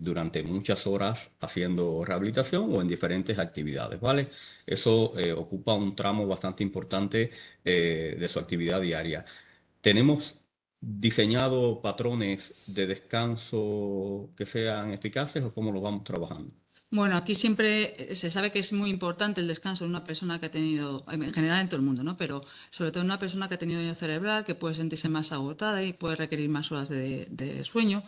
durante muchas horas haciendo rehabilitación o en diferentes actividades, ¿vale? Eso ocupa un tramo bastante importante de su actividad diaria. ¿Tenemos diseñado patrones de descanso que sean eficaces o cómo lo vamos trabajando? Bueno, aquí siempre se sabe que es muy importante el descanso en una persona que ha tenido, en general en todo el mundo, ¿no? Pero sobre todo en una persona que ha tenido daño cerebral, que puede sentirse más agotada y puede requerir más horas de sueño.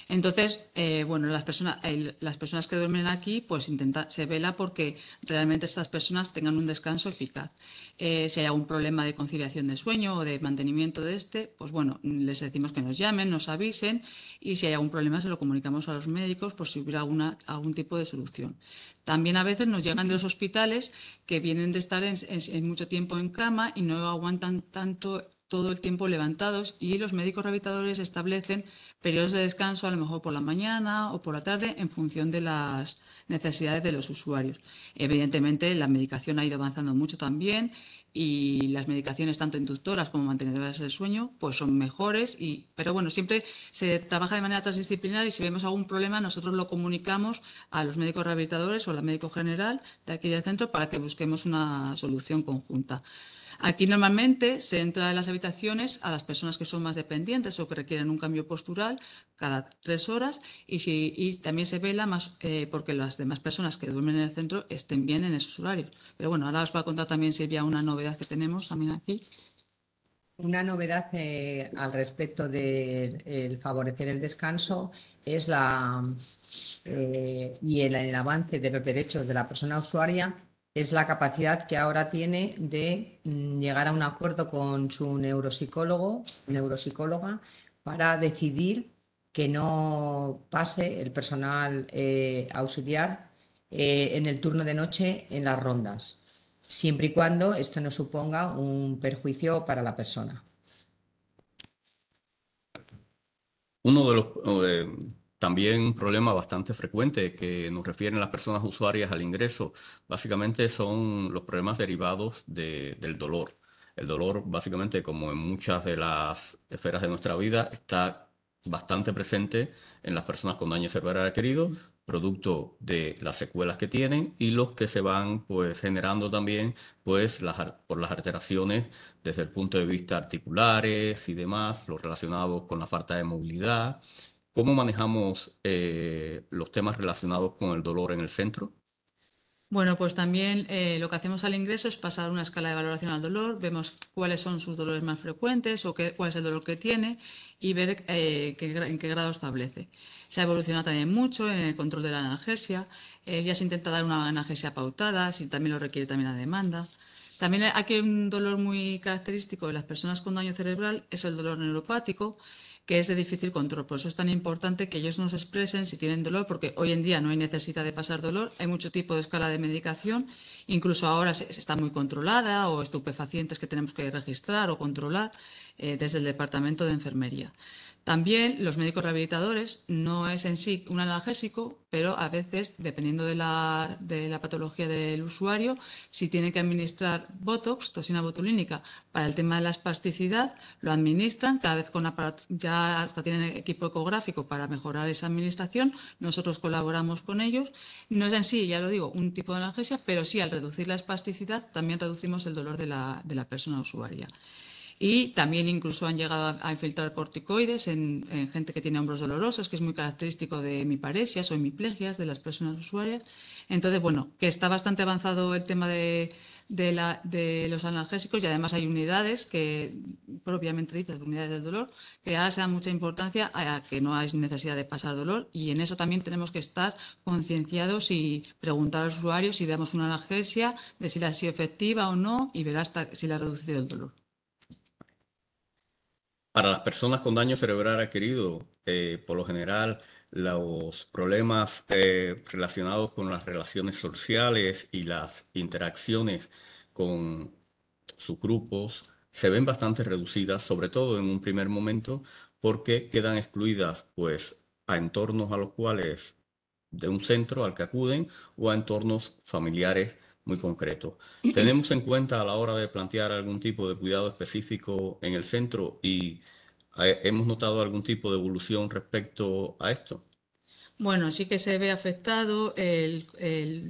Entonces, bueno, las personas que duermen aquí, pues se vela porque realmente estas personas tengan un descanso eficaz. Si hay algún problema de conciliación de sueño o de mantenimiento de pues bueno, les decimos que nos llamen, nos avisen, y si hay algún problema se lo comunicamos a los médicos por si hubiera algún tipo de solución. También a veces nos llegan de los hospitales que vienen de estar en mucho tiempo en cama y no aguantan tanto todo el tiempo levantados, y los médicos rehabilitadores establecen periodos de descanso a lo mejor por la mañana o por la tarde en función de las necesidades de los usuarios. Evidentemente la medicación ha ido avanzando mucho también, y las medicaciones tanto inductoras como mantenedoras del sueño pues son mejores, pero bueno, siempre se trabaja de manera transdisciplinar y si vemos algún problema nosotros lo comunicamos a los médicos rehabilitadores o al médico general de aquí del centro para que busquemos una solución conjunta. Aquí normalmente se entra en las habitaciones a las personas que son más dependientes o que requieren un cambio postural cada 3 horas, y también se vela más porque las demás personas que duermen en el centro estén bien en esos horarios. Pero bueno, ahora os va a contar también Silvia una novedad que tenemos también aquí. Una novedad al respecto de favorecer el descanso es el avance de los derechos de la persona usuaria, es la capacidad que ahora tiene de llegar a un acuerdo con su neuropsicóloga, para decidir que no pase el personal auxiliar en el turno de noche en las rondas, siempre y cuando esto no suponga un perjuicio para la persona. Uno de los también un problema bastante frecuente que nos refieren las personas usuarias al ingreso, básicamente son los problemas derivados del dolor. El dolor, básicamente, como en muchas de las esferas de nuestra vida, está bastante presente en las personas con daño cerebral adquirido, producto de las secuelas que tienen y los que se van pues generando también pues por las alteraciones desde el punto de vista articulares y demás, los relacionados con la falta de movilidad. ¿Cómo manejamos los temas relacionados con el dolor en el centro? Bueno, pues también lo que hacemos al ingreso es pasar una escala de valoración al dolor, vemos cuáles son sus dolores más frecuentes o cuál es el dolor que tiene y ver en qué grado establece. Se ha evolucionado también mucho en el control de la analgesia, ya se intenta dar una analgesia pautada, si también lo requiere también la demanda. También aquí un dolor muy característico de las personas con daño cerebral es el dolor neuropático, que es de difícil control. Por eso es tan importante que ellos nos expresen si tienen dolor, porque hoy en día no hay necesidad de pasar dolor, hay mucho tipo de escala de medicación, incluso ahora se está muy controlada, o estupefacientes que tenemos que registrar o controlar desde el departamento de enfermería. También los médicos rehabilitadores no es en sí un analgésico, pero a veces, dependiendo de la patología del usuario, si tiene que administrar Botox, toxina botulínica, para el tema de la espasticidad, lo administran cada vez con aparato, ya hasta tienen equipo ecográfico para mejorar esa administración. Nosotros colaboramos con ellos. No es en sí, ya lo digo, un tipo de analgesia, pero sí al reducir la espasticidad también reducimos el dolor de la persona usuaria. Y también incluso han llegado a infiltrar corticoides en gente que tiene hombros dolorosos, que es muy característico de hemiparesias o hemiplegias de las personas usuarias. Entonces, bueno, que está bastante avanzado el tema de los analgésicos y además hay unidades que, propiamente dichas, unidades del dolor, que ahora se da mucha importancia a que no hay necesidad de pasar dolor y en eso también tenemos que estar concienciados y preguntar al usuario si damos una analgesia, de si la ha sido efectiva o no y ver hasta si le ha reducido el dolor. Para las personas con daño cerebral adquirido, por lo general, los problemas relacionados con las relaciones sociales y las interacciones con sus grupos se ven bastante reducidas, sobre todo en un primer momento, porque quedan excluidas pues, a entornos a los cuales de un centro al que acuden o a entornos familiares muy concretos. ¿Tenemos en cuenta a la hora de plantear algún tipo de cuidado específico en el centro y hemos notado algún tipo de evolución respecto a esto? Bueno, sí que se ve afectado el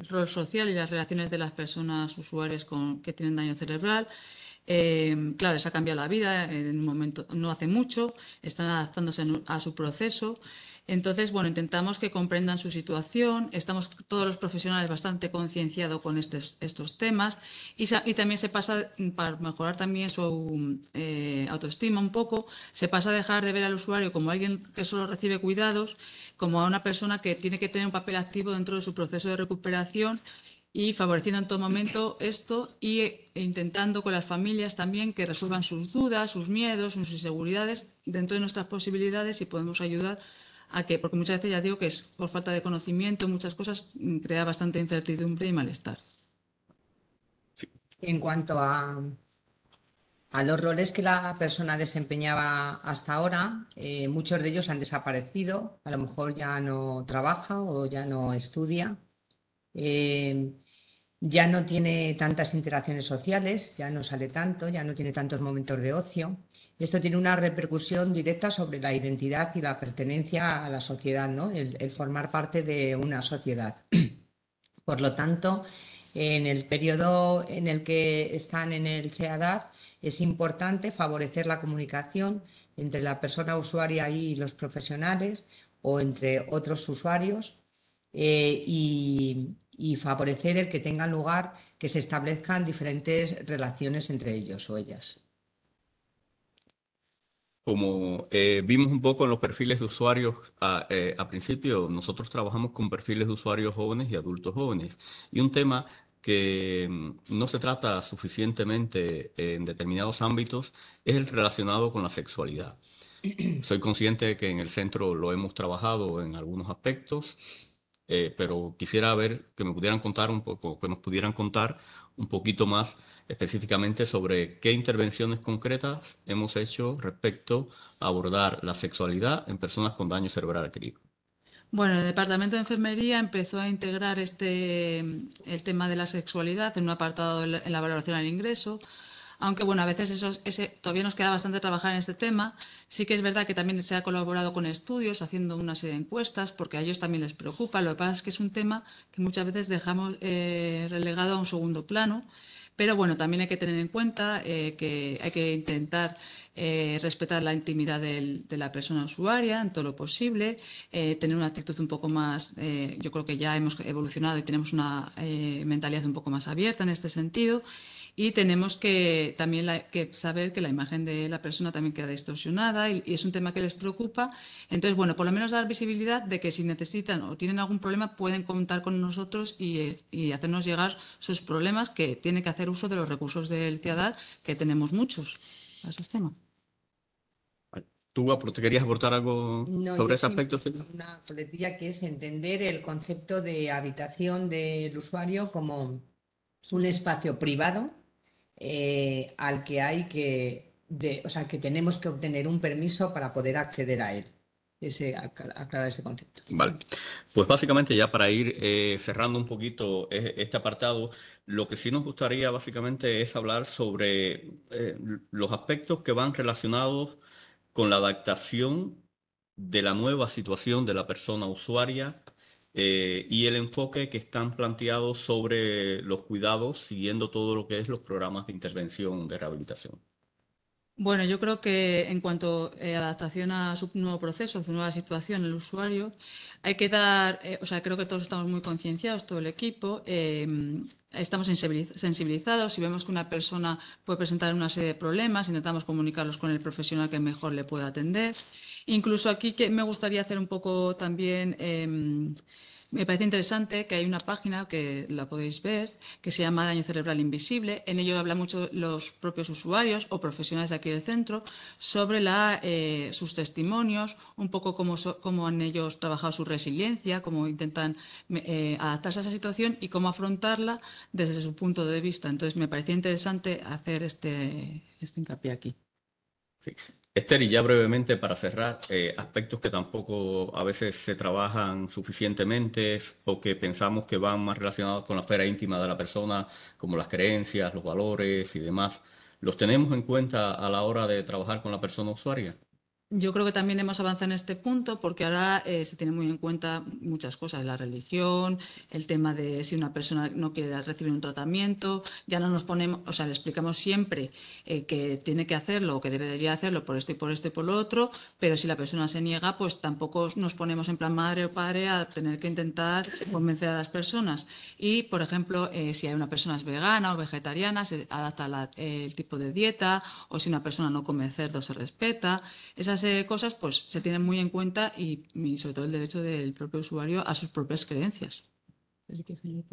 rol social y las relaciones de las personas usuarias que tienen daño cerebral. Claro, les ha cambiado la vida en un momento, no hace mucho, están adaptándose a su proceso. Entonces, bueno, intentamos que comprendan su situación, estamos todos los profesionales bastante concienciados con estos temas y también se pasa, para mejorar también su autoestima un poco, se pasa a dejar de ver al usuario como alguien que solo recibe cuidados, como a una persona que tiene que tener un papel activo dentro de su proceso de recuperación y favoreciendo en todo momento esto e intentando con las familias también que resuelvan sus dudas, sus miedos, sus inseguridades dentro de nuestras posibilidades y podemos ayudar a que, porque muchas veces ya digo que es por falta de conocimiento, muchas cosas crea bastante incertidumbre y malestar. Sí. En cuanto a los roles que la persona desempeñaba hasta ahora, muchos de ellos han desaparecido, a lo mejor ya no trabaja o ya no estudia. Ya no tiene tantas interacciones sociales, ya no sale tanto, ya no tiene tantos momentos de ocio. Esto tiene una repercusión directa sobre la identidad y la pertenencia a la sociedad, ¿no? El formar parte de una sociedad. Por lo tanto, en el periodo en el que están en el CEADAD es importante favorecer la comunicación entre la persona usuaria y los profesionales o entre otros usuarios y favorecer el que tenga lugar que se establezcan diferentes relaciones entre ellos o ellas. Como vimos un poco en los perfiles de usuarios a principio, nosotros trabajamos con perfiles de usuarios jóvenes y adultos jóvenes. Y un tema que no se trata suficientemente en determinados ámbitos es el relacionado con la sexualidad. Soy consciente de que en el centro lo hemos trabajado en algunos aspectos, pero quisiera ver que me pudieran contar un poco, que nos pudieran contar un poquito más específicamente sobre qué intervenciones concretas hemos hecho respecto a abordar la sexualidad en personas con daño cerebral adquirido. Bueno, el Departamento de Enfermería empezó a integrar el tema de la sexualidad en un apartado en la valoración al ingreso. Aunque bueno, a veces todavía nos queda bastante trabajar en este tema. Sí que es verdad que también se ha colaborado con estudios haciendo una serie de encuestas porque a ellos también les preocupa. Lo que pasa es que es un tema que muchas veces dejamos relegado a un segundo plano. Pero bueno, también hay que tener en cuenta que hay que intentar respetar la intimidad de la persona usuaria en todo lo posible, tener una actitud un poco más, yo creo que ya hemos evolucionado y tenemos una mentalidad un poco más abierta en este sentido. Y tenemos que también que saber que la imagen de la persona también queda distorsionada y es un tema que les preocupa. Entonces, bueno, por lo menos dar visibilidad de que si necesitan o tienen algún problema pueden contar con nosotros y hacernos llegar sus problemas, que tienen que hacer uso de los recursos del CIADAT, que tenemos muchos a esos temas. ¿Tú querías aportar algo No, sobre yo ese sí, aspecto, Silvia? una coletilla que es entender el concepto de habitación del usuario como un espacio privado al que hay o sea, que tenemos que obtener un permiso para poder acceder a él. Aclarar ese concepto. Vale, pues básicamente ya para ir cerrando un poquito este apartado, lo que sí nos gustaría básicamente es hablar sobre los aspectos que van relacionados con la adaptación de la nueva situación de la persona usuaria y el enfoque que están planteados sobre los cuidados siguiendo todo lo que es los programas de intervención de rehabilitación. Bueno, yo creo que en cuanto a la adaptación a su nuevo proceso, a su nueva situación, el usuario, hay que dar, o sea, creo que todos estamos muy concienciados, todo el equipo, estamos sensibilizados. Si vemos que una persona puede presentar una serie de problemas, intentamos comunicarlos con el profesional que mejor le pueda atender. Incluso aquí que me gustaría hacer un poco también... me parece interesante que hay una página que la podéis ver que se llama Daño Cerebral Invisible. En ello hablan mucho los propios usuarios o profesionales de aquí del centro sobre sus testimonios, un poco cómo han ellos trabajado su resiliencia, cómo intentan adaptarse a esa situación y cómo afrontarla desde su punto de vista. Entonces me parecía interesante hacer este hincapié aquí. Sí. Esther, y ya brevemente para cerrar, aspectos que tampoco a veces se trabajan suficientemente o que pensamos que van más relacionados con la esfera íntima de la persona, como las creencias, los valores y demás, ¿los tenemos en cuenta a la hora de trabajar con la persona usuaria? Yo creo que también hemos avanzado en este punto porque ahora se tienen muy en cuenta muchas cosas, la religión, el tema de si una persona no quiere recibir un tratamiento, ya no nos ponemos, o sea, le explicamos siempre que tiene que hacerlo o que debería hacerlo por esto y por esto y por lo otro, pero si la persona se niega, pues tampoco nos ponemos en plan madre o padre a tener que intentar convencer a las personas. Y, por ejemplo, si hay una persona es vegana o vegetariana, se adapta el tipo de dieta, o si una persona no come cerdo, se respeta. Esas cosas pues se tienen muy en cuenta y sobre todo el derecho del propio usuario a sus propias creencias. Así que sí,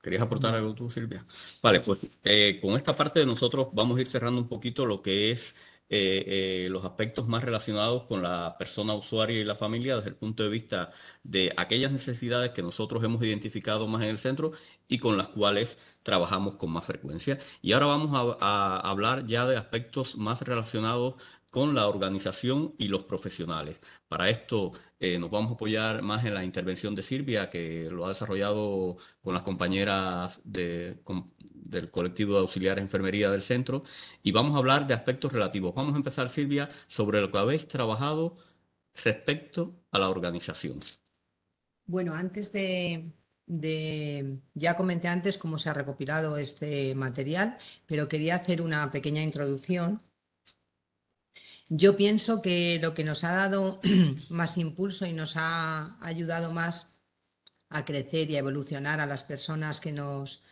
¿Querías aportar algo tú, Silvia? Vale, pues con esta parte de nosotros vamos a ir cerrando un poquito lo que es los aspectos más relacionados con la persona usuaria y la familia desde el punto de vista de aquellas necesidades que nosotros hemos identificado más en el centro y con las cuales trabajamos con más frecuencia. Y ahora vamos a hablar ya de aspectos más relacionados con la organización y los profesionales. Para esto nos vamos a apoyar más en la intervención de Silvia, que lo ha desarrollado con las compañeras del colectivo de auxiliares de enfermería del centro y vamos a hablar de aspectos relativos. Vamos a empezar, Silvia, sobre lo que habéis trabajado respecto a la organización. Bueno, ya comenté antes cómo se ha recopilado este material, pero quería hacer una pequeña introducción. Yo pienso que lo que nos ha dado más impulso y nos ha ayudado más a crecer y a evolucionar a las personas que nos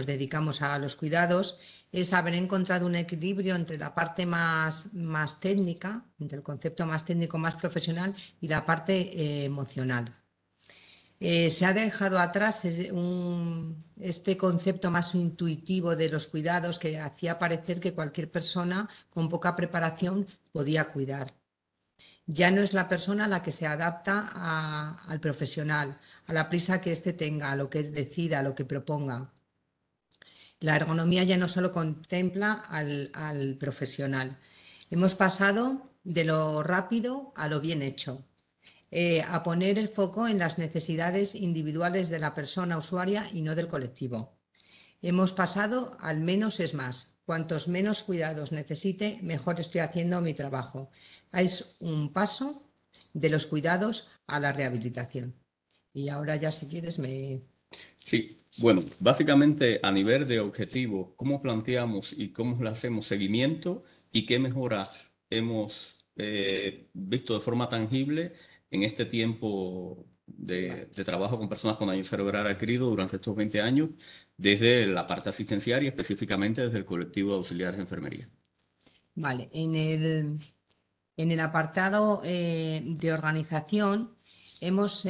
dedicamos a los cuidados es haber encontrado un equilibrio entre la parte más técnica, entre el concepto más técnico, más profesional y la parte emocional. Se ha dejado atrás este concepto más intuitivo de los cuidados que hacía parecer que cualquier persona con poca preparación podía cuidar. Ya no es la persona la que se adapta al profesional, a la prisa que éste tenga, a lo que decida, a lo que proponga. La ergonomía ya no solo contempla al profesional. Hemos pasado de lo rápido a lo bien hecho. A poner el foco en las necesidades individuales de la persona usuaria y no del colectivo. Hemos pasado al menos es más. Cuantos menos cuidados necesite, mejor estoy haciendo mi trabajo. Es un paso de los cuidados a la rehabilitación. Y ahora ya si quieres me... Sí, Bueno, básicamente a nivel de objetivos, ¿cómo planteamos y cómo le hacemos seguimiento y qué mejoras hemos visto de forma tangible en este tiempo de trabajo con personas con daño cerebral adquirido durante estos 20 años, desde la parte asistencial y específicamente desde el colectivo de auxiliares de enfermería? Vale, en el apartado de organización hemos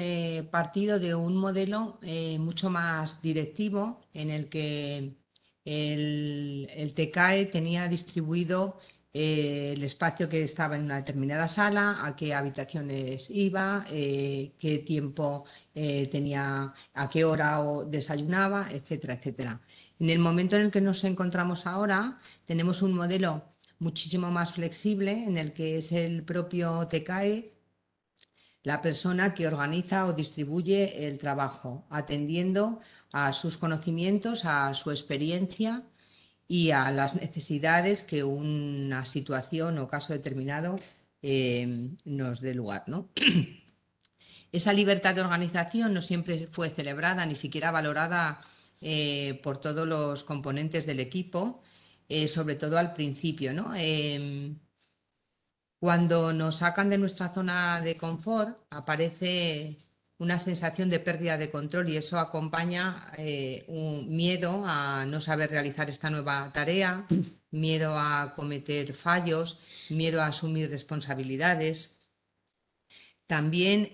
partido de un modelo mucho más directivo en el que el TCAE tenía distribuido el espacio que estaba en una determinada sala, a qué habitaciones iba, qué tiempo tenía, a qué hora desayunaba, etcétera, etcétera. En el momento en el que nos encontramos ahora, tenemos un modelo muchísimo más flexible en el que es el propio TCAE la persona que organiza o distribuye el trabajo, atendiendo a sus conocimientos, a su experiencia y a las necesidades que una situación o caso determinado nos dé lugar, ¿no? Esa libertad de organización no siempre fue celebrada, ni siquiera valorada por todos los componentes del equipo, sobre todo al principio, ¿no? Cuando nos sacan de nuestra zona de confort, aparece una sensación de pérdida de control y eso acompaña un miedo a no saber realizar esta nueva tarea, miedo a cometer fallos, miedo a asumir responsabilidades. También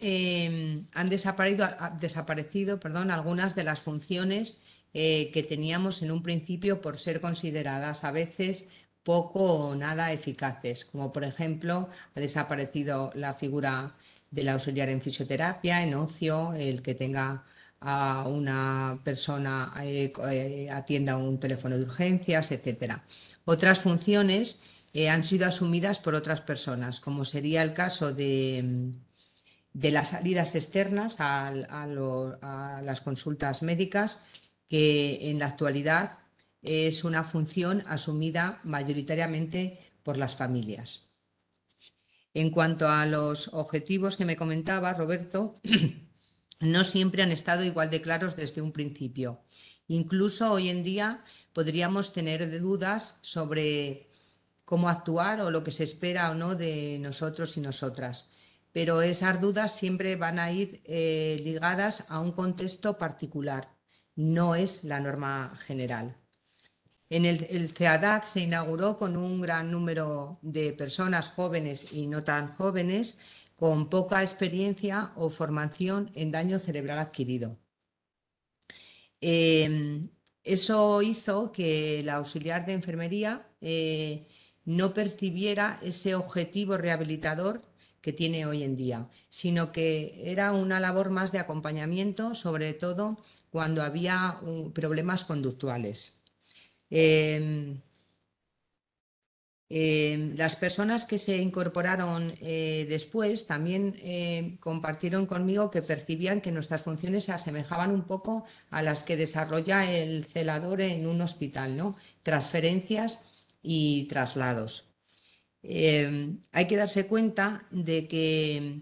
han desaparecido, algunas de las funciones que teníamos en un principio por ser consideradas a veces poco o nada eficaces, como por ejemplo ha desaparecido la figura del auxiliar en fisioterapia, en ocio, el que tenga a una persona, atienda un teléfono de urgencias, etcétera. Otras funciones han sido asumidas por otras personas, como sería el caso de las salidas externas a las consultas médicas, que en la actualidad es una función asumida mayoritariamente por las familias. En cuanto a los objetivos que me comentaba Roberto, no siempre han estado igual de claros desde un principio. Incluso hoy en día podríamos tener dudas sobre cómo actuar o lo que se espera o no de nosotros y nosotras. Pero esas dudas siempre van a ir ligadas a un contexto particular, no es la norma general. El CEADAC se inauguró con un gran número de personas jóvenes y no tan jóvenes con poca experiencia o formación en daño cerebral adquirido. Eso hizo que el auxiliar de enfermería no percibiera ese objetivo rehabilitador que tiene hoy en día, sino que era una labor más de acompañamiento, sobre todo cuando había problemas conductuales. Las personas que se incorporaron después también compartieron conmigo que percibían que nuestras funciones se asemejaban un poco a las que desarrolla el celador en un hospital, ¿no? Transferencias y traslados. Hay que darse cuenta de que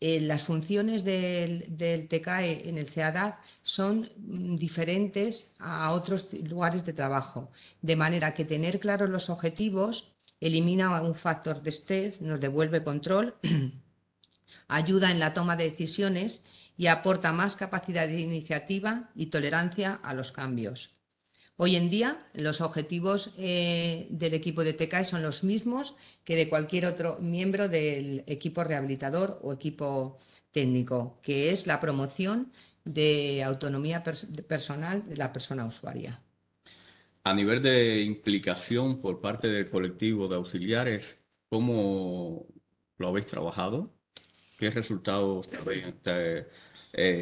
las funciones del TCAE en el CEADAC son diferentes a otros lugares de trabajo, de manera que tener claros los objetivos elimina un factor de estrés, nos devuelve control, ayuda en la toma de decisiones y aporta más capacidad de iniciativa y tolerancia a los cambios. Hoy en día, los objetivos del equipo de TCAE son los mismos que de cualquier otro miembro del equipo rehabilitador o equipo técnico, que es la promoción de autonomía personal de la persona usuaria. A nivel de implicación por parte del colectivo de auxiliares, ¿cómo lo habéis trabajado? ¿Qué resultados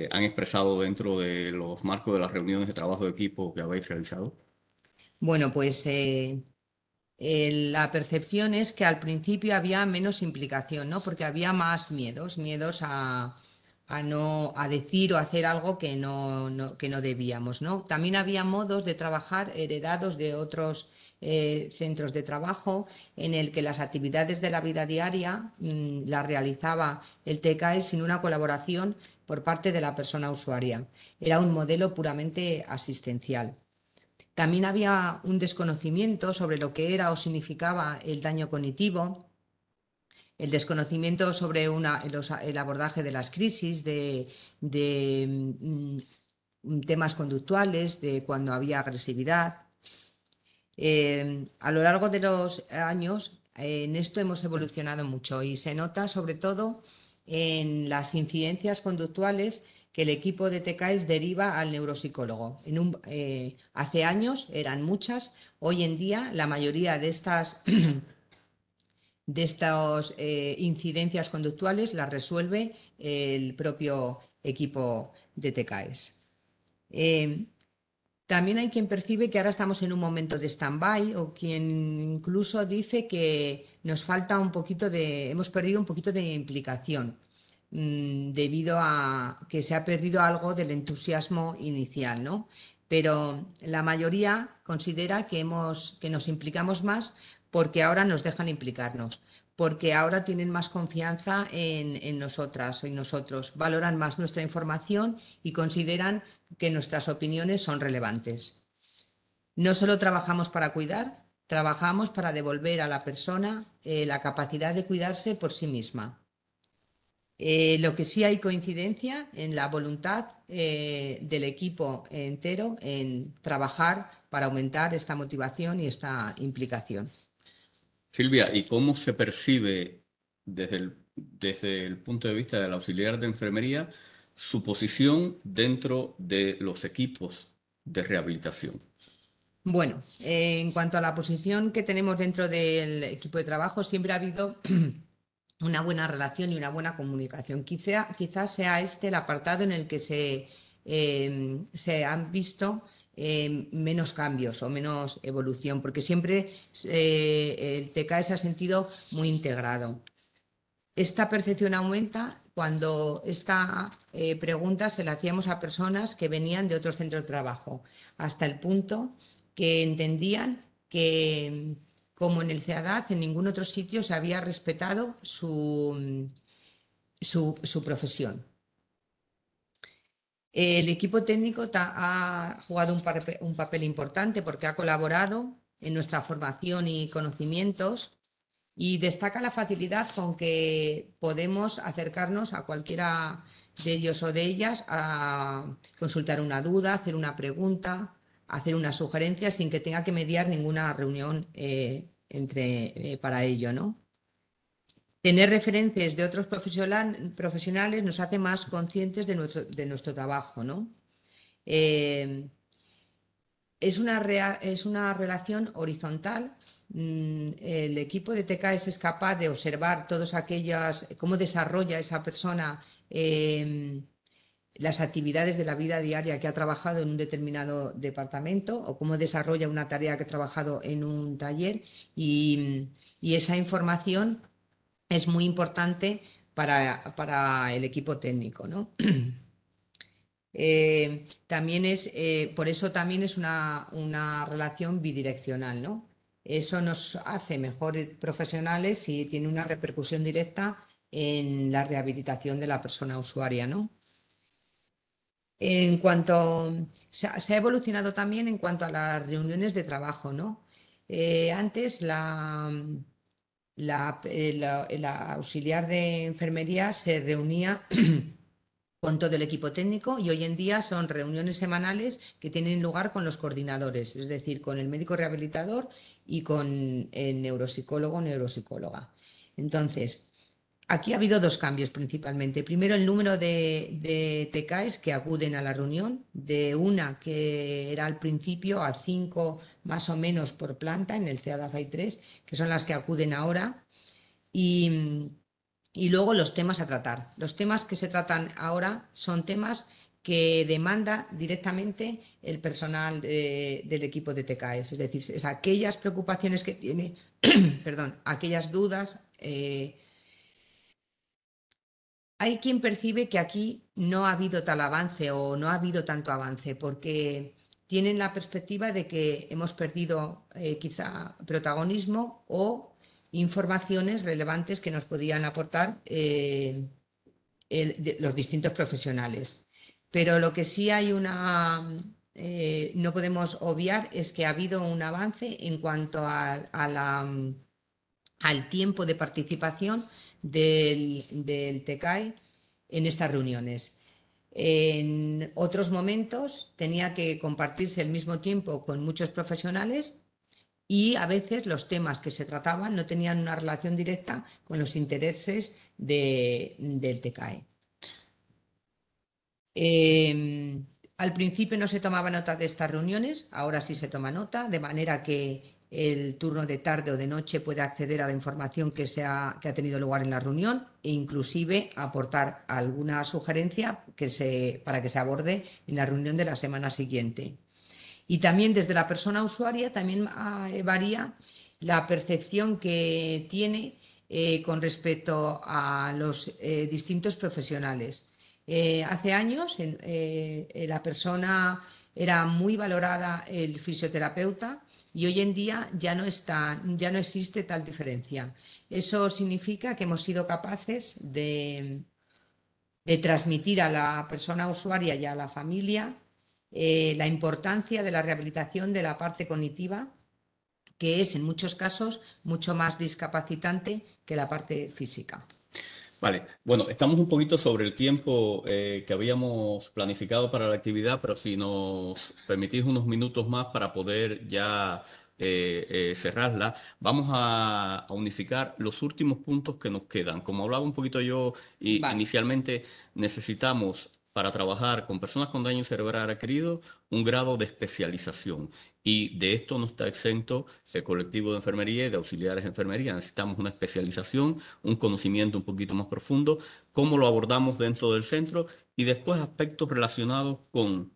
han expresado dentro de los marcos de las reuniones de trabajo de equipo que habéis realizado? Bueno, pues la percepción es que al principio había menos implicación, ¿no? Porque había más miedos a decir o hacer algo que no debíamos, ¿no? También había modos de trabajar heredados de otros centros de trabajo, en el que las actividades de la vida diaria las realizaba el TKE sin una colaboración por parte de la persona usuaria. Era un modelo puramente asistencial. También había un desconocimiento sobre lo que era o significaba el daño cognitivo, el desconocimiento sobre el abordaje de las crisis, de temas conductuales, de cuando había agresividad. A lo largo de los años, en esto hemos evolucionado mucho y se nota sobre todo en las incidencias conductuales que el equipo de TKS deriva al neuropsicólogo. Hace años eran muchas, hoy en día la mayoría de estas incidencias conductuales las resuelve el propio equipo de TKS. También hay quien percibe que ahora estamos en un momento de stand-by o quien incluso dice que nos falta hemos perdido un poquito de implicación debido a que se ha perdido algo del entusiasmo inicial, ¿no? Pero la mayoría considera que nos implicamos más porque ahora nos dejan implicarnos, porque ahora tienen más confianza en nosotras o en nosotros, valoran más nuestra información y consideran que nuestras opiniones son relevantes. No solo trabajamos para cuidar, trabajamos para devolver a la persona la capacidad de cuidarse por sí misma. Lo que sí hay coincidencia en la voluntad del equipo entero en trabajar para aumentar esta motivación y esta implicación. Silvia, ¿y cómo se percibe desde el punto de vista del auxiliar de enfermería su posición dentro de los equipos de rehabilitación? Bueno, en cuanto a la posición que tenemos dentro del equipo de trabajo, siempre ha habido una buena relación y una buena comunicación. Quizás sea este el apartado en el que se han visto menos cambios o menos evolución, porque siempre el TKE se ha sentido muy integrado. Esta percepción aumenta cuando esta pregunta se la hacíamos a personas que venían de otros centros de trabajo, hasta el punto que entendían que, como en el CEADAT, en ningún otro sitio se había respetado su profesión. El equipo técnico ha jugado un papel importante porque ha colaborado en nuestra formación y conocimientos y destaca la facilidad con que podemos acercarnos a cualquiera de ellos o de ellas a consultar una duda, hacer una pregunta, hacer una sugerencia sin que tenga que mediar ninguna reunión para ello, ¿no? Tener referencias de otros profesionales nos hace más conscientes de nuestro trabajo, ¿no? Es una relación horizontal. El equipo de TKS es capaz de observar cómo desarrolla esa persona las actividades de la vida diaria que ha trabajado en un determinado departamento o cómo desarrolla una tarea que ha trabajado en un taller y esa información es muy importante para el equipo técnico, ¿no? Por eso también es una relación bidireccional, ¿no? Eso nos hace mejores profesionales y tiene una repercusión directa en la rehabilitación de la persona usuaria, ¿no? Se ha evolucionado también en cuanto a las reuniones de trabajo, ¿no? Antes el auxiliar de enfermería se reunía con todo el equipo técnico y hoy en día son reuniones semanales que tienen lugar con los coordinadores, es decir, con el médico rehabilitador y con el neuropsicólogo o neuropsicóloga. Entonces, aquí ha habido dos cambios principalmente. Primero, el número de TKs que acuden a la reunión, de una que era al principio a 5 más o menos por planta, en el CEADAF hay 3, que son las que acuden ahora. Y luego los temas a tratar. Los temas que se tratan ahora son temas que demanda directamente el personal del equipo de TKS. Es decir, es aquellas preocupaciones que tiene, perdón, aquellas dudas. Hay quien percibe que aquí no ha habido tal avance o no ha habido tanto avance, porque tienen la perspectiva de que hemos perdido quizá protagonismo o informaciones relevantes que nos podían aportar los distintos profesionales. Pero lo que sí hay no podemos obviar es que ha habido un avance en cuanto al tiempo de participación del TECAE en estas reuniones. En otros momentos tenía que compartirse el mismo tiempo con muchos profesionales y a veces los temas que se trataban no tenían una relación directa con los intereses del TECAE. Al principio no se tomaba nota de estas reuniones, ahora sí se toma nota, de manera que el turno de tarde o de noche puede acceder a la información que ha tenido lugar en la reunión e inclusive aportar alguna sugerencia para que se aborde en la reunión de la semana siguiente. Y también desde la persona usuaria también varía la percepción que tiene con respecto a los distintos profesionales. Hace años la persona era muy valorada, el fisioterapeuta, y hoy en día ya no existe tal diferencia. Eso significa que hemos sido capaces de transmitir a la persona usuaria y a la familia la importancia de la rehabilitación de la parte cognitiva, que es en muchos casos mucho más discapacitante que la parte física. Vale, bueno, estamos un poquito sobre el tiempo que habíamos planificado para la actividad, pero si nos permitís unos minutos más para poder ya cerrarla, vamos a unificar los últimos puntos que nos quedan. Como hablaba un poquito yo inicialmente, necesitamos para trabajar con personas con daño cerebral adquirido un grado de especialización. Y de esto no está exento el colectivo de enfermería y de auxiliares de enfermería. Necesitamos una especialización, un conocimiento un poquito más profundo, cómo lo abordamos dentro del centro y después aspectos relacionados con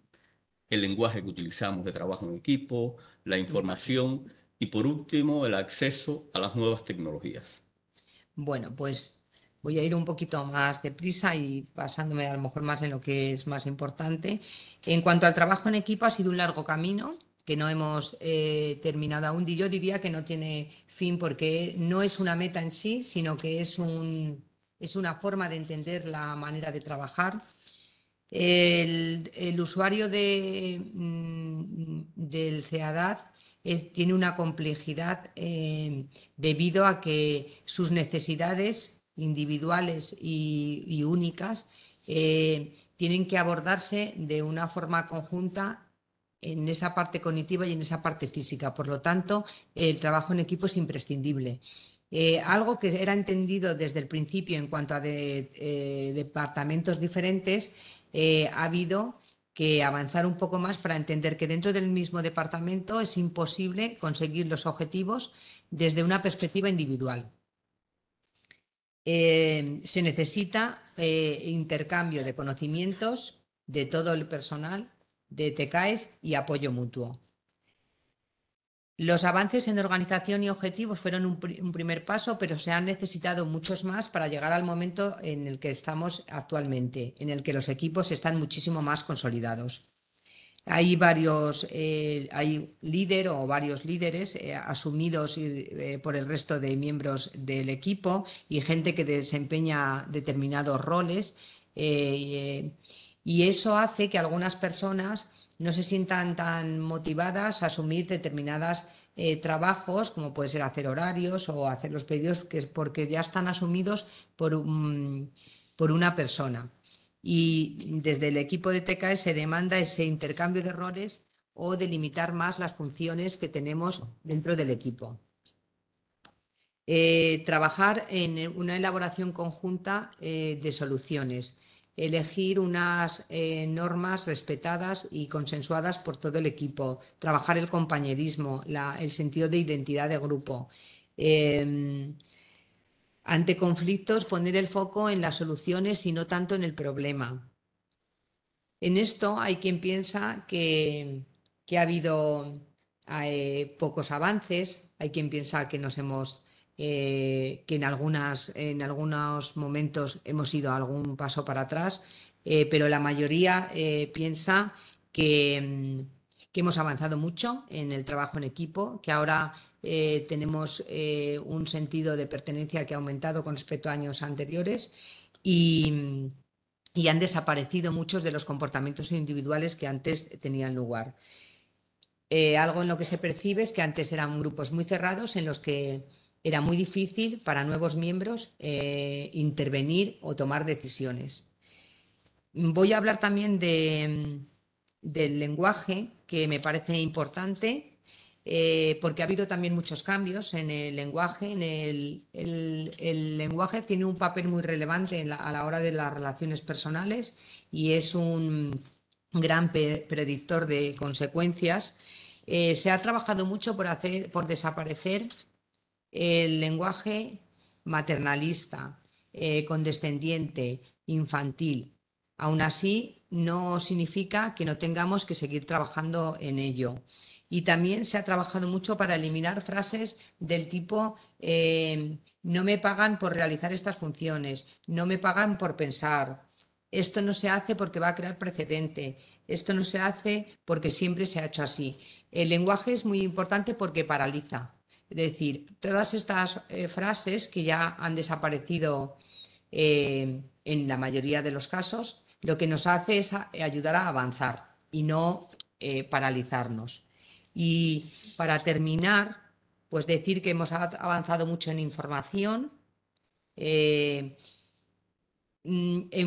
el lenguaje que utilizamos de trabajo en equipo, la información y por último el acceso a las nuevas tecnologías. Bueno, pues voy a ir un poquito más deprisa y basándome a lo mejor más en lo que es más importante. En cuanto al trabajo en equipo, ha sido un largo camino que no hemos terminado aún, y yo diría que no tiene fin porque no es una meta en sí, sino que es una forma de entender la manera de trabajar. El usuario del CEADAD tiene una complejidad debido a que sus necesidades individuales y únicas tienen que abordarse de una forma conjunta en esa parte cognitiva y en esa parte física. Por lo tanto, el trabajo en equipo es imprescindible. Algo que era entendido desde el principio en cuanto a departamentos diferentes, ha habido que avanzar un poco más para entender que dentro del mismo departamento es imposible conseguir los objetivos desde una perspectiva individual. Se necesita intercambio de conocimientos de todo el personal de TECAES y apoyo mutuo. Los avances en organización y objetivos fueron un primer paso, pero se han necesitado muchos más para llegar al momento en el que estamos actualmente, en el que los equipos están muchísimo más consolidados. Hay hay varios líderes asumidos por el resto de miembros del equipo y gente que desempeña determinados roles, y eso hace que algunas personas no se sientan tan motivadas a asumir determinados trabajos, como puede ser hacer horarios o hacer los pedidos, porque ya están asumidos por una persona. Y desde el equipo de TECAE se demanda ese intercambio de roles o delimitar más las funciones que tenemos dentro del equipo. Trabajar en una elaboración conjunta de soluciones. Elegir unas normas respetadas y consensuadas por todo el equipo, trabajar el compañerismo, el sentido de identidad de grupo. Ante conflictos, poner el foco en las soluciones y no tanto en el problema. En esto hay quien piensa que ha habido pocos avances, hay quien piensa que que en algunos momentos hemos ido algún paso para atrás, pero la mayoría piensa que que hemos avanzado mucho en el trabajo en equipo, que ahora tenemos un sentido de pertenencia que ha aumentado con respecto a años anteriores y han desaparecido muchos de los comportamientos individuales que antes tenían lugar. Algo en lo que se percibe es que antes eran grupos muy cerrados en los que era muy difícil para nuevos miembros intervenir o tomar decisiones. Voy a hablar también del lenguaje, que me parece importante, porque ha habido también muchos cambios en el lenguaje. El lenguaje tiene un papel muy relevante a la hora de las relaciones personales y es un gran predictor de consecuencias. Se ha trabajado mucho por desaparecer el lenguaje maternalista, condescendiente, infantil. Aún así, no significa que no tengamos que seguir trabajando en ello. Y también se ha trabajado mucho para eliminar frases del tipo no me pagan por realizar estas funciones, no me pagan por pensar, esto no se hace porque va a crear precedente, esto no se hace porque siempre se ha hecho así. El lenguaje es muy importante porque paraliza. Es decir, todas estas frases que ya han desaparecido en la mayoría de los casos, lo que nos hace es ayudar a avanzar y no paralizarnos. Y para terminar, pues decir que hemos avanzado mucho en información, en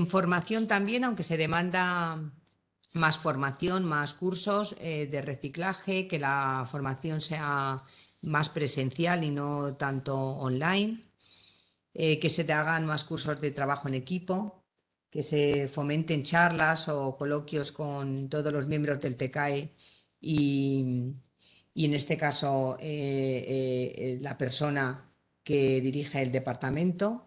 formación también, aunque se demanda más formación, más cursos de reciclaje, que la formación sea más presencial y no tanto online, que se te hagan más cursos de trabajo en equipo, que se fomenten charlas o coloquios con todos los miembros del TECAE y en este caso la persona que dirige el departamento.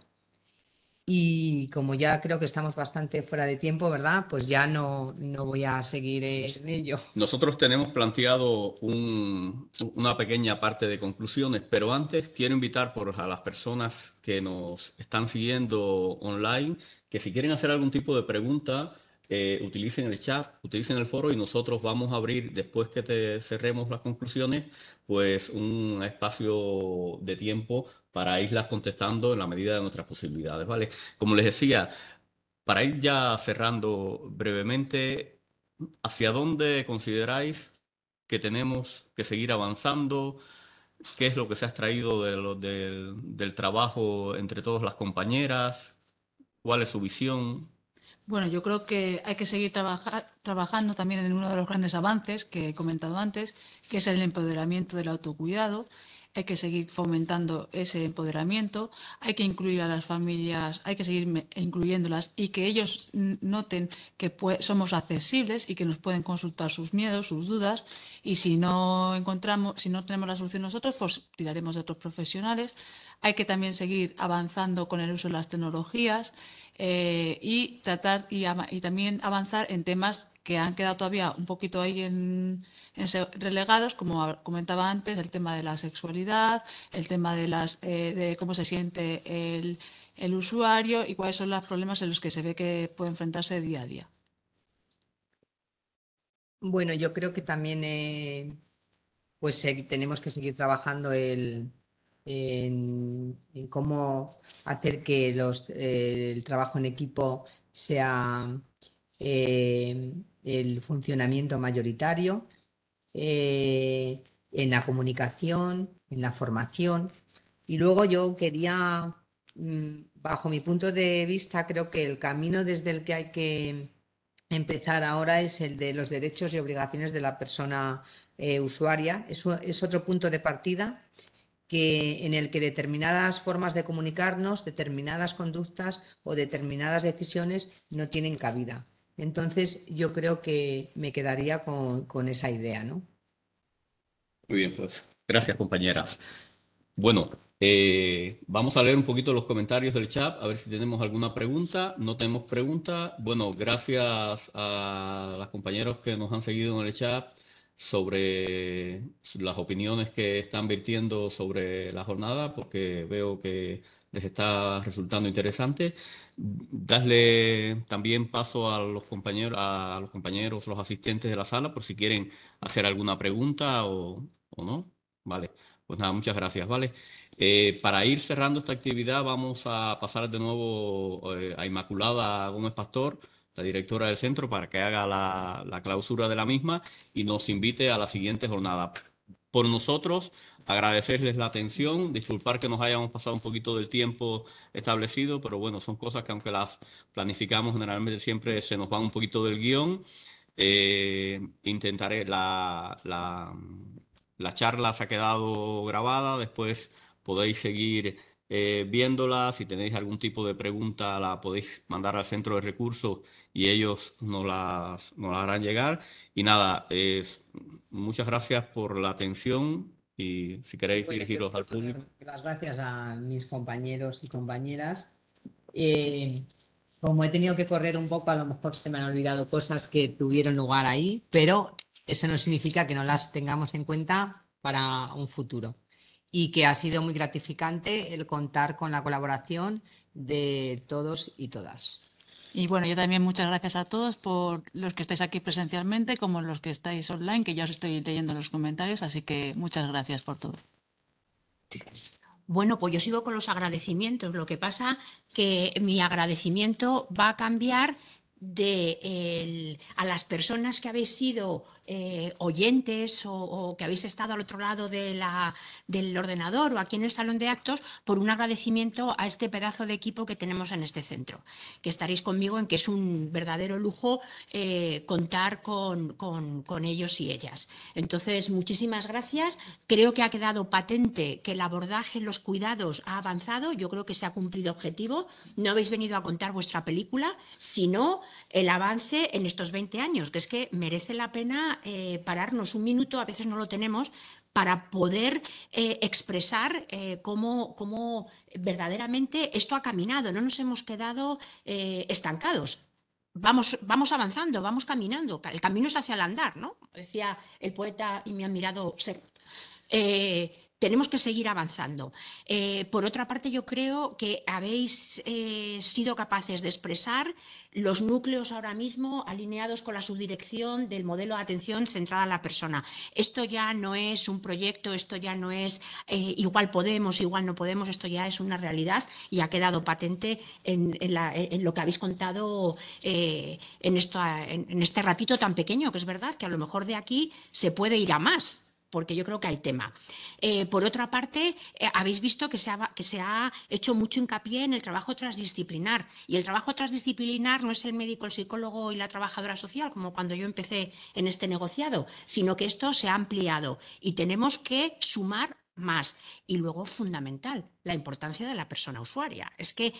Y como ya creo que estamos bastante fuera de tiempo, ¿verdad? Pues ya no voy a seguir en ello. Nosotros tenemos planteado una pequeña parte de conclusiones, pero antes quiero invitar a las personas que nos están siguiendo online que si quieren hacer algún tipo de pregunta, utilicen el chat, utilicen el foro y nosotros vamos a abrir, después que cerremos las conclusiones, pues un espacio de tiempo para irlas contestando en la medida de nuestras posibilidades, ¿vale? Como les decía, para ir ya cerrando brevemente, ¿hacia dónde consideráis que tenemos que seguir avanzando? ¿Qué es lo que se ha extraído del trabajo entre todas las compañeras? ¿Cuál es su visión? Bueno, yo creo que hay que seguir trabajando también en uno de los grandes avances que he comentado antes, que es el empoderamiento del autocuidado. Hay que seguir fomentando ese empoderamiento, hay que incluir a las familias, hay que seguir incluyéndolas y que ellos noten que somos accesibles y que nos pueden consultar sus miedos, sus dudas, y si no tenemos la solución nosotros, pues tiraremos de otros profesionales. Hay que también seguir avanzando con el uso de las tecnologías y tratar y también avanzar en temas que han quedado todavía un poquito ahí relegados, como comentaba antes, el tema de la sexualidad, el tema de cómo se siente el usuario y cuáles son los problemas en los que se ve que puede enfrentarse día a día. Bueno, yo creo que también pues tenemos que seguir trabajando en cómo hacer que el trabajo en equipo sea el funcionamiento mayoritario, en la comunicación, en la formación. Y luego yo quería, bajo mi punto de vista, creo que el camino desde el que hay que empezar ahora es el de los derechos y obligaciones de la persona usuaria. Eso es otro punto de partida en el que determinadas formas de comunicarnos, determinadas conductas o determinadas decisiones no tienen cabida. Entonces, yo creo que me quedaría con esa idea, ¿no? Muy bien, pues. Gracias, compañeras. Bueno, vamos a leer un poquito los comentarios del chat, a ver si tenemos alguna pregunta. No tenemos pregunta. Bueno, gracias a los compañeros que nos han seguido en el chat. sobre las opiniones que están vertiendo sobre la jornada, porque veo que les está resultando interesante. Darle también paso a los compañeros, los asistentes de la sala, por si quieren hacer alguna pregunta o no. Vale, pues nada, muchas gracias, ¿vale? Para ir cerrando esta actividad, vamos a pasar de nuevo a Inmaculada Gómez Pastor, la directora del centro, para que haga la clausura de la misma y nos invite a la siguiente jornada. Por nosotros, agradecerles la atención, disculpar que nos hayamos pasado un poquito del tiempo establecido, pero bueno, son cosas que aunque las planificamos, generalmente siempre se nos van un poquito del guión. Intentaré, la charla se ha quedado grabada, después podéis seguir viéndola. Si tenéis algún tipo de pregunta, la podéis mandar al centro de recursos y ellos nos las harán llegar. Y nada, muchas gracias por la atención y si queréis Bueno, dirigiros al público. las gracias a mis compañeros y compañeras. Como he tenido que correr un poco, a lo mejor se me han olvidado cosas que tuvieron lugar ahí, pero eso no significa que no las tengamos en cuenta para un futuro. Y que ha sido muy gratificante el contar con la colaboración de todos y todas. Y bueno, yo también muchas gracias a todos, por los que estáis aquí presencialmente como los que estáis online, que ya os estoy leyendo los comentarios, así que muchas gracias por todo. Bueno, pues yo sigo con los agradecimientos. Lo que pasa que mi agradecimiento va a cambiar a las personas que habéis sido oyentes o que habéis estado al otro lado del ordenador o aquí en el salón de actos, por un agradecimiento a este pedazo de equipo que tenemos en este centro, que estaréis conmigo en que es un verdadero lujo contar con ellos y ellas. Entonces, muchísimas gracias. Creo que ha quedado patente que el abordaje en los cuidados ha avanzado. Yo creo que se ha cumplido objetivo. No habéis venido a contar vuestra película, sino el avance en estos 20 años, que es que merece la pena pararnos un minuto, a veces no lo tenemos, para poder expresar cómo verdaderamente esto ha caminado. No nos hemos quedado estancados. Vamos avanzando, vamos caminando. El camino es hacia el andar, ¿no? Decía el poeta y mi admirado Serrat. Tenemos que seguir avanzando. Por otra parte, yo creo que habéis sido capaces de expresar los núcleos ahora mismo alineados con la subdirección del modelo de atención centrada en la persona. Esto ya no es un proyecto, esto ya no es igual podemos, igual no podemos, esto ya es una realidad y ha quedado patente en lo que habéis contado en este ratito tan pequeño, que es verdad que a lo mejor de aquí se puede ir a más, porque yo creo que hay tema. Por otra parte, habéis visto que se ha hecho mucho hincapié en el trabajo transdisciplinar. Y el trabajo transdisciplinar no es el médico, el psicólogo y la trabajadora social, como cuando yo empecé en este negociado, sino que esto se ha ampliado y tenemos que sumar más. Y luego, fundamental, la importancia de la persona usuaria. Es que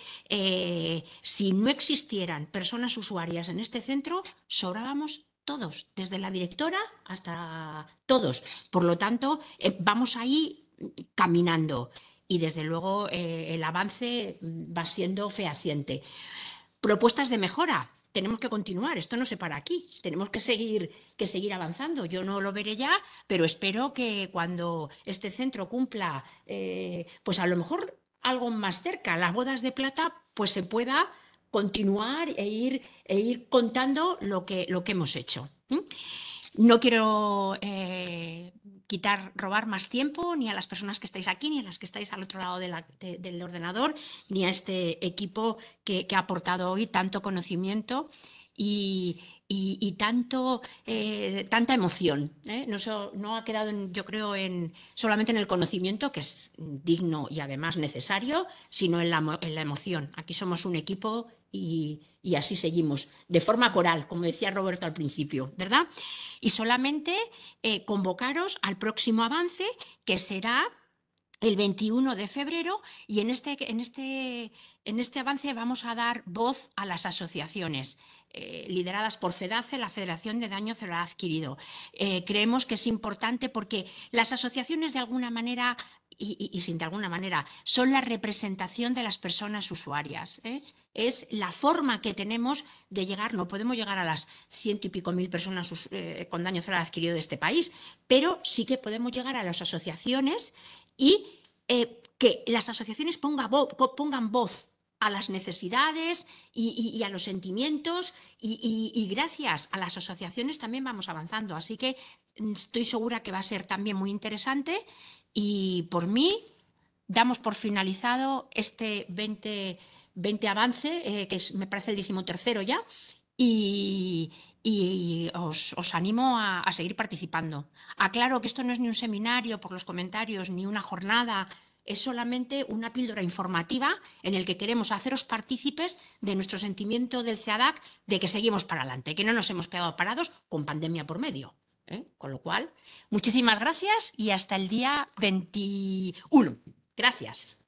si no existieran personas usuarias en este centro, sobrábamos todos, desde la directora hasta todos. Por lo tanto, vamos ahí caminando y desde luego el avance va siendo fehaciente. Propuestas de mejora. Tenemos que continuar, esto no se para aquí, tenemos que seguir avanzando. Yo no lo veré ya, pero espero que cuando este centro cumpla, pues a lo mejor algo más cerca, las bodas de plata, pues se pueda continuar e ir contando lo que hemos hecho. No quiero robar más tiempo ni a las personas que estáis aquí, ni a las que estáis al otro lado del ordenador, ni a este equipo que ha aportado hoy tanto conocimiento y tanta emoción. No ha quedado, yo creo, solamente en el conocimiento, que es digno y además necesario, sino en la emoción. Aquí somos un equipo y así seguimos, de forma coral, como decía Roberto al principio, ¿verdad? Y solamente convocaros al próximo avance, que será el 21 de febrero, y en este avance vamos a dar voz a las asociaciones lideradas por FEDACE, la Federación de Daño Cerebral Adquirido. Creemos que es importante porque las asociaciones de alguna manera y sin de alguna manera, son la representación de las personas usuarias, ¿eh? Es la forma que tenemos de llegar, no podemos llegar a las 100 y pico mil personas con daño cerebral adquirido de este país, pero sí que podemos llegar a las asociaciones y que las asociaciones pongan voz a las necesidades y a los sentimientos y gracias a las asociaciones también vamos avanzando. Así que estoy segura que va a ser también muy interesante y por mí damos por finalizado este 20 avance, que me parece el 13º ya, y os animo a seguir participando. Aclaro que esto no es ni un seminario por los comentarios, ni una jornada, es solamente una píldora informativa en el que queremos haceros partícipes de nuestro sentimiento del CEADAC de que seguimos para adelante, que no nos hemos quedado parados con pandemia por medio. Con lo cual, muchísimas gracias y hasta el día 21. Gracias.